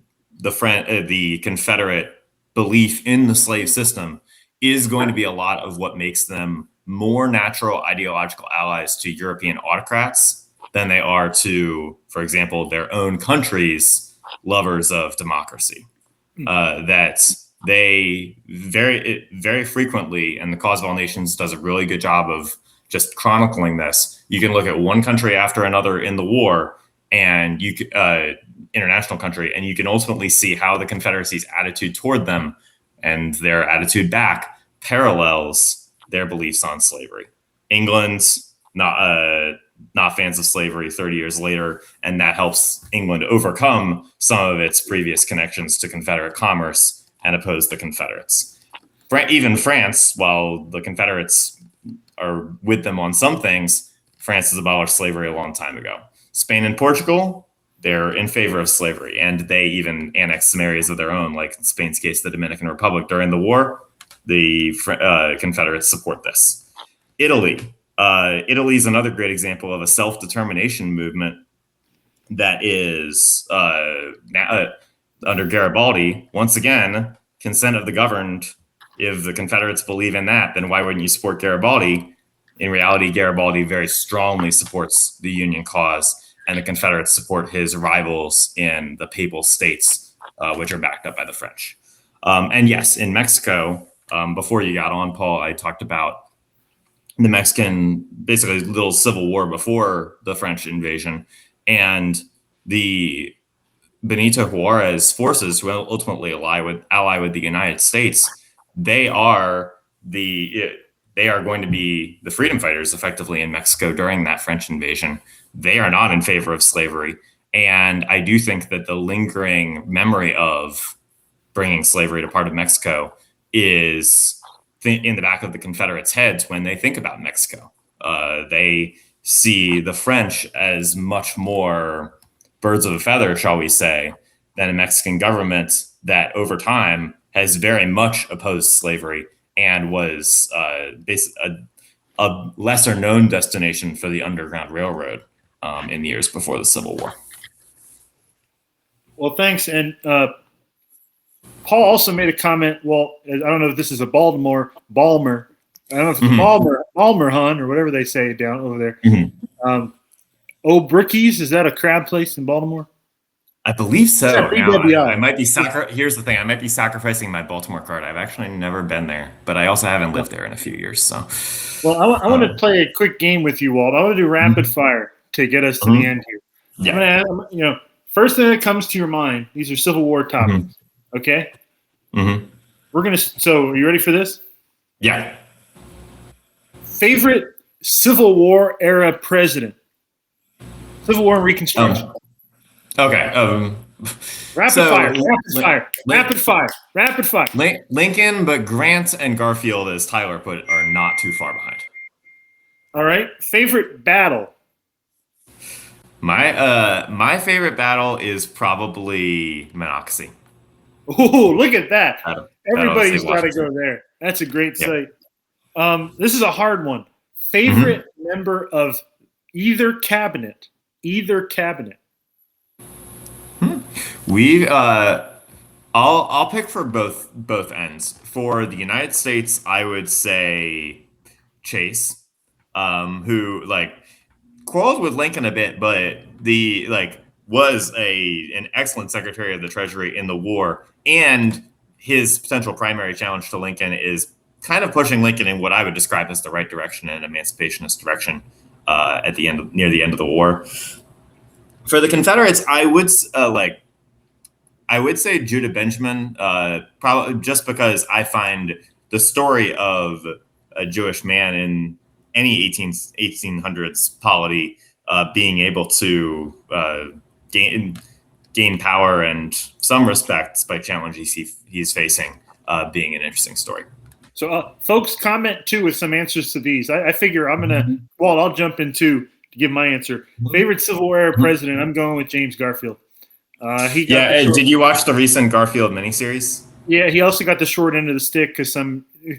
B: Confederate belief in the slave system is going to be a lot of what makes them more natural ideological allies to European autocrats than they are to, for example, their own countries' lovers of democracy. That they very frequently, and the Cause of All Nations does a really good job of just chronicling this. You can look at one country after another in the war, and international country, and you can ultimately see how the Confederacy's attitude toward them and their attitude back parallels their beliefs on slavery. England's not fans of slavery 30 years later, and that helps England overcome some of its previous connections to Confederate commerce and oppose the Confederates. Even France, while the Confederates are with them on some things, France has abolished slavery a long time ago. Spain and Portugal, they're in favor of slavery, and they even annexed some areas of their own, like in Spain's case, the Dominican Republic. During the war, the Confederates support this. Italy. Italy is another great example of a self-determination movement that is under Garibaldi. Once again, consent of the governed. If the Confederates believe in that, then why wouldn't you support Garibaldi? In reality, Garibaldi very strongly supports the Union cause, and the Confederates support his rivals in the Papal States, which are backed up by the French. And yes, in Mexico, before you got on, Paul, I talked about the Mexican, basically little civil war before the French invasion, and the Benito Juarez forces, who ultimately ally with the United States, they are going to be the freedom fighters effectively in Mexico during that French invasion. They are not in favor of slavery. And I do think that the lingering memory of bringing slavery to part of Mexico is in the back of the Confederates' heads when they think about Mexico. They see the French as much more birds of a feather, shall we say, than a Mexican government that over time has very much opposed slavery and was a lesser known destination for the Underground Railroad in the years before the Civil War.
C: Well, thanks. And Paul also made a comment. Well, I don't know if this is a Balmer. I don't know if it's Balmer Hun or whatever they say down over there.
B: Mm-hmm.
C: O'Bricky's, is that a crab place in Baltimore?
B: I believe so. Now, I might be
C: Here's
B: the thing. I might be sacrificing my Baltimore card. I've actually never been there, but I also haven't lived there in a few years. So,
C: well, I want to play a quick game with you, Walt. I want to do rapid fire to get us to the end here.
B: Yeah.
C: I'm going to ask, first thing that comes to your mind. These are Civil War topics. Okay.
B: Mm-hmm.
C: So are you ready for this?
B: Yeah.
C: Favorite Civil War era president? Civil War and Reconstruction.
B: Okay.
C: Rapid fire.
B: Lincoln, but Grant and Garfield, as Tyler put it, are not too far behind.
C: All right. Favorite battle?
B: My favorite battle is probably Monocacy.
C: Oh, look at that. Everybody's got to go there. That's a great site. This is a hard one. Favorite member of either cabinet?
B: I'll pick for both ends. For the United States, I would say Chase, who quarreled with Lincoln a bit, but was an excellent Secretary of the Treasury in the war, and his potential primary challenge to Lincoln is kind of pushing Lincoln in what I would describe as the right direction, an emancipationist direction, near the end of the war. For the Confederates, I would say Judah Benjamin, probably just because I find the story of a Jewish man in any 1800s polity being able to gain power and some respects by challenges he's facing, being an interesting story.
C: So, folks, comment too with some answers to these. I figure I'm gonna. Walt, I'll jump in too to give my answer. Favorite Civil War era president? I'm going with James Garfield.
B: Did you watch the recent Garfield miniseries?
C: Yeah, he also got the short end of the stick because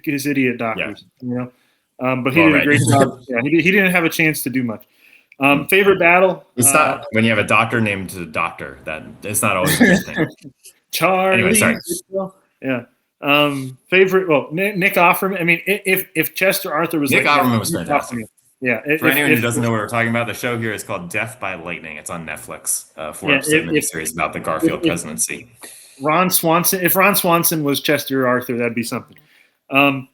C: his idiot doctors.
B: Yeah.
C: But he did a great job. Yeah, he didn't have a chance to do much. Favorite battle?
B: It's not when you have a doctor named Doctor. That it's not always a good thing.
C: Charlie.
B: Anyway, sorry.
C: Yeah. Favorite? Well, Nick Offerman. I mean, if Chester Arthur was
B: Nick Offerman was fantastic.
C: Yeah.
B: For anyone who doesn't know what we're talking about, the show here is called Death by Lightning. It's on Netflix. 4-episode miniseries about the Garfield presidency.
C: Ron Swanson. If Ron Swanson was Chester Arthur, that'd be something. Where are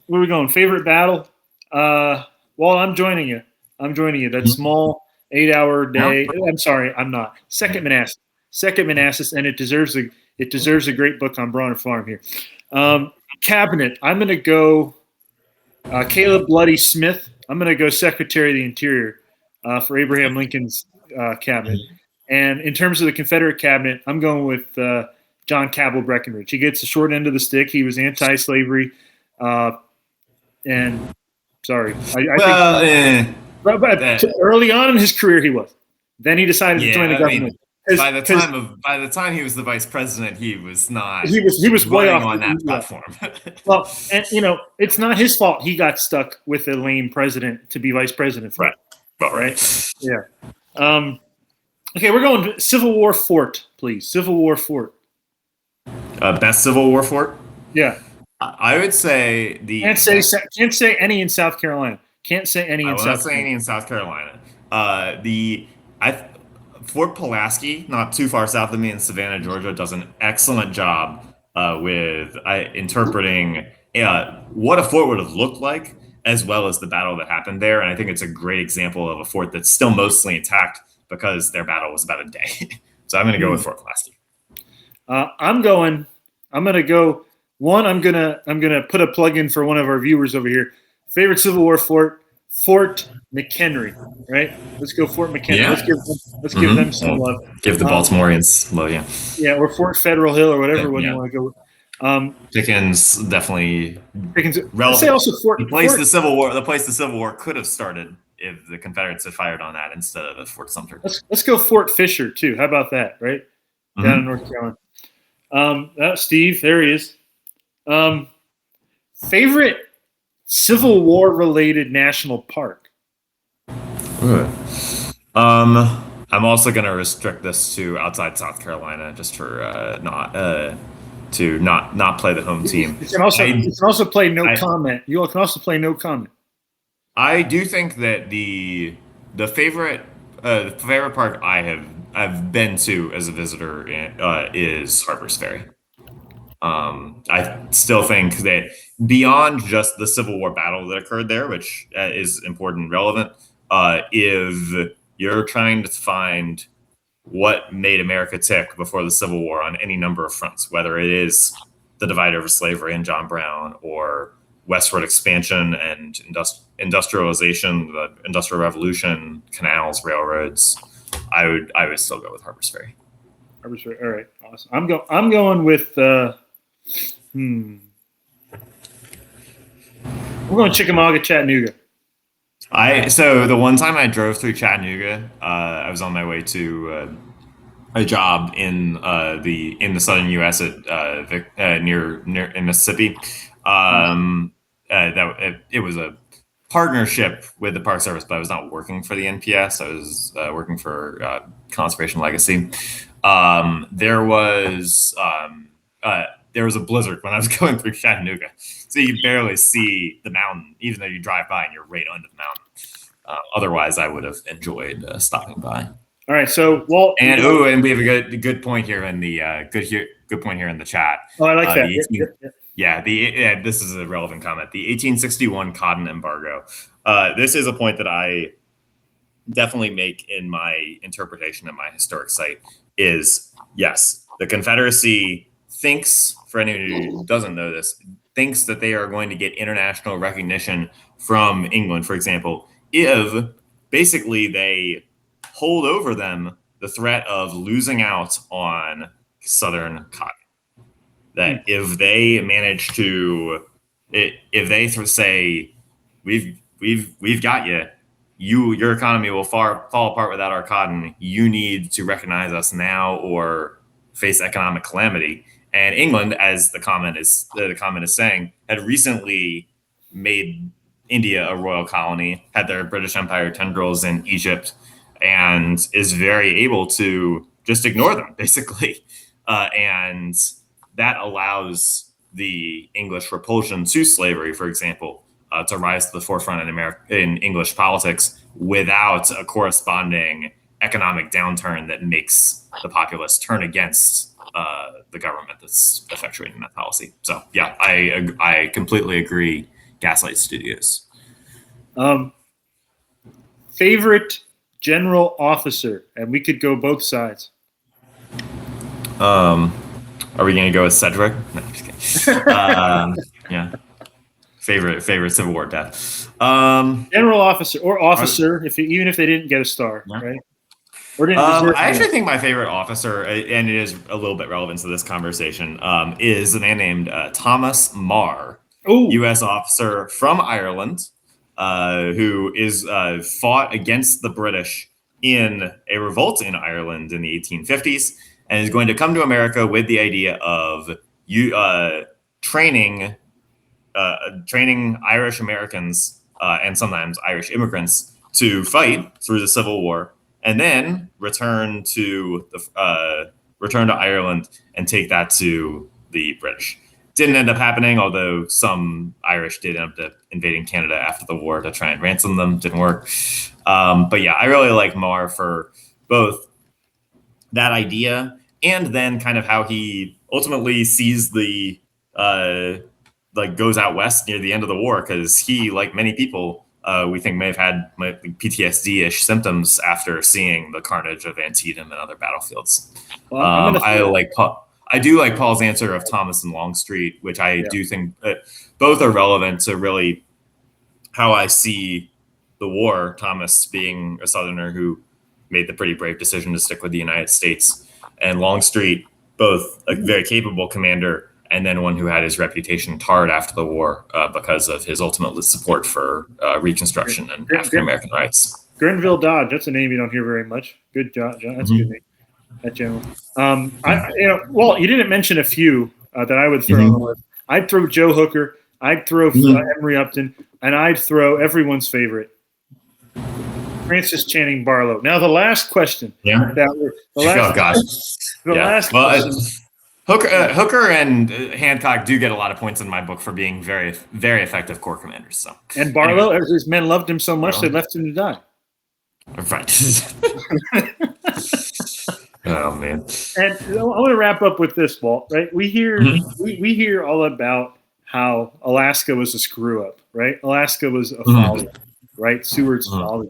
C: we going? Favorite battle? Well, I'm joining you. That small 8-hour day. No. I'm sorry, I'm not. Second Manassas, and it deserves a great book on Bronner Farm here. Cabinet. I'm going to go Caleb Bloody Smith. I'm going to go Secretary of the Interior for Abraham Lincoln's cabinet. And in terms of the Confederate cabinet, I'm going with John Cabell Breckinridge. He gets the short end of the stick. He was anti-slavery. And sorry, I think but early on in his career he was. Then he decided to join the government.
B: By the time he was the vice president, he was not.
C: He was way off
B: on that platform.
C: Well, and it's not his fault. He got stuck with a lame president to be vice president.
B: Right.
C: Right. Yeah. Okay, we're going Civil War fort, please. Civil War fort.
B: Best Civil War fort.
C: Yeah.
B: I would say
C: can't say any in South Carolina. Can't say any in South Carolina.
B: Any in South Carolina. Fort Pulaski, not too far south of me in Savannah, Georgia, does an excellent job with interpreting what a fort would have looked like, as well as the battle that happened there. And I think it's a great example of a fort that's still mostly intact because their battle was about a day. So I'm going to go with Fort Pulaski.
C: I'm going to put a plug in for one of our viewers over here. Favorite Civil War fort, Fort McHenry, right? Let's go Fort McHenry.
B: Yeah.
C: Let's give them some love.
B: Give the Baltimoreans love, yeah.
C: Yeah, or Fort Federal Hill or whatever one you want to go with.
B: Pickens definitely relevant.
C: Let's say also
B: the place the Civil War could have started if the Confederates had fired on that instead of Fort Sumter.
C: Let's go Fort Fisher too. How about that, right? Down in North Carolina. Steve, there he is. Favorite Civil War related national park?
B: I'm also going to restrict this to outside South Carolina, just for not play the home team.
C: You can also play no comment. You can also play no comment.
B: I do think that the favorite park I've been to as a visitor is Harper's Ferry. I still think that beyond just the Civil War battle that occurred there, which is important and relevant, if you're trying to find what made America tick before the Civil War on any number of fronts, whether it is the divide over slavery and John Brown, or westward expansion and industrialization, the Industrial Revolution, canals, railroads, I would still go with Harper's Ferry.
C: Harper's Ferry. All right, awesome. I'm going with. We're going Chickamauga, Chattanooga.
B: So the one time I drove through Chattanooga, I was on my way to a job in the southern U.S. at near in Mississippi. It was a partnership with the Park Service, but I was not working for the NPS. I was working for Conservation Legacy. There was a blizzard when I was going through Chattanooga, so you barely see the mountain, even though you drive by and you're right under the mountain. Otherwise, I would have enjoyed stopping by.
C: All right, so Walt,
B: and we have a good point here in the good point here in the chat.
C: Oh, I like that.
B: This is a relevant comment. The 1861 cotton embargo. This is a point that I definitely make in my interpretation of my historic site. Is yes, the Confederacy thinks, for anyone who doesn't know this, thinks that they are going to get international recognition from England, for example, if basically they hold over them the threat of losing out on Southern cotton. That if they manage to, if they say, we've got you, your economy will fall apart without our cotton. You need to recognize us now or face economic calamity. And England, as the comment is saying, had recently made India a royal colony, had their British Empire tendrils in Egypt, and is very able to just ignore them, basically. And that allows the English repulsion to slavery, for example, to rise to the forefront in English politics without a corresponding economic downturn that makes the populace turn against the government that's effectuating that policy. So, yeah, I completely agree. Gaslight Studios.
C: Favorite general officer, and we could go both sides.
B: Are we going to go with Cedric? No, I'm just kidding. Yeah. Favorite Civil War death.
C: General officer or officer, even if they didn't get a star,
B: Yeah.
C: right? Or didn't deserve
B: I actually think my favorite officer, and it is a little bit relevant to this conversation, is a man named Thomas Marr, U.S. officer from Ireland, who is fought against the British in a revolt in Ireland in the 1850s, and is going to come to America with the idea of training Irish Americans and sometimes Irish immigrants to fight through the Civil War, and then return to Ireland and take that to the British. Didn't end up happening, although some Irish did end up invading Canada after the war to try and ransom them. Didn't work. But yeah, I really like Marr for both that idea and then kind of how he ultimately sees the goes out west near the end of the war, because he, like many people, we think may have had PTSD-ish symptoms after seeing the carnage of Antietam and other battlefields. Well, I do like Paul's answer of Thomas and Longstreet, which I do think both are relevant to really how I see the war. Thomas being a Southerner who made the pretty brave decision to stick with the United States, and Longstreet, both a very capable commander and then one who had his reputation tarred after the war because of his ultimate support for Reconstruction and African American rights.
C: Grenville Dodge, that's a name you don't hear very much. Good job, John. That's a good name. That general. Walt, you didn't mention a few that I would throw on the list. I'd throw Joe Hooker. I'd throw Emory Upton, and I'd throw everyone's favorite, Francis Channing Barlow. Now, the last question.
B: Yeah.
C: Last question.
B: Hooker and Hancock do get a lot of points in my book for being very, very effective corps commanders. So,
C: and Barlow, his men loved him so much they left him to die.
B: Right. Oh man.
C: And I want to wrap up with this, Walt. Right? We hear all about how Alaska was a screw up. Right? Alaska was a folly. Right? Seward's folly.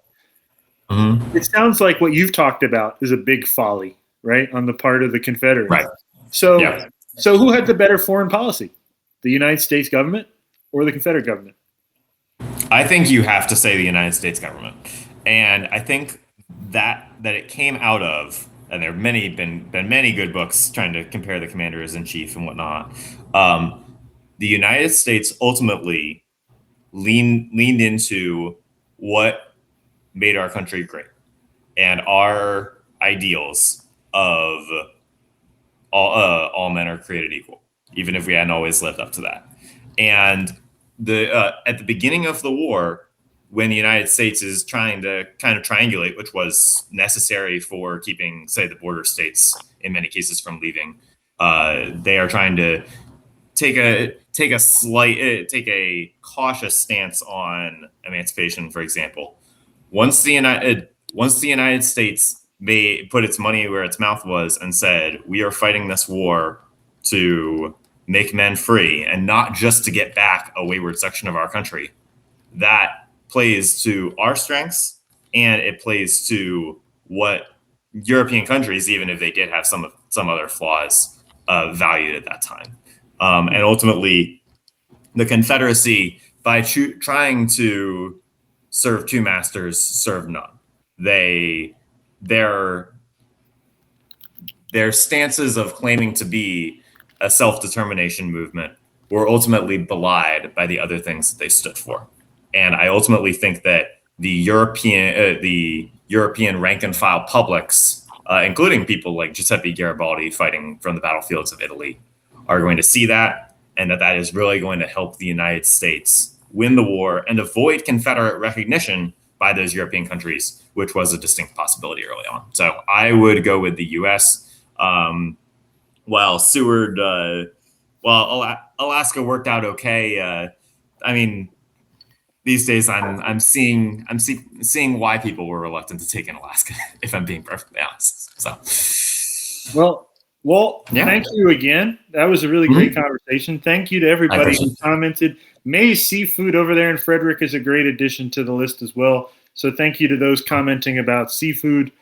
C: It sounds like what you've talked about is a big folly, right, on the part of the Confederates.
B: Right.
C: So who had the better foreign policy, the United States government or the Confederate government?
B: I think you have to say the United States government, and I think that it came out of, and there have been many good books trying to compare the commanders in chief and whatnot. The United States ultimately leaned into what made our country great and our ideals of all men are created equal, even if we hadn't always lived up to that. And at the beginning of the war, when the United States is trying to kind of triangulate, which was necessary for keeping, say, the border states in many cases from leaving, they are trying to take a cautious stance on emancipation, for example. Once the United States put its money where its mouth was and said, we are fighting this war to make men free and not just to get back a wayward section of our country, that plays to our strengths, and it plays to what European countries, even if they did have some other flaws, valued at that time. And ultimately, the Confederacy, by trying to serve two masters, served none. Their stances of claiming to be a self-determination movement were ultimately belied by the other things that they stood for. And I ultimately think that the European rank and file publics, including people like Giuseppe Garibaldi fighting from the battlefields of Italy, are going to see that, and that is really going to help the United States win the war and avoid Confederate recognition by those European countries, which was a distinct possibility early on. So I would go with the U.S. While Seward, Alaska worked out okay. I mean, these days I'm seeing why people were reluctant to take in Alaska, if I'm being perfectly honest. So,
C: well, Walt, thank you again. That was a really great conversation. Thank you to everybody who commented. May's Seafood over there in Frederick is a great addition to the list as well. So thank you to those commenting about seafood.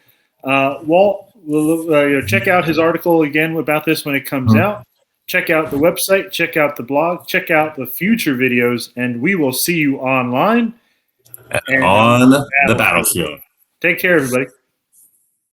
C: Walt, we'll check out his article again about this when it comes out. check out the website, check out the blog, check out the future videos, and we will see you online
B: on the battlefield.
C: Take care, everybody.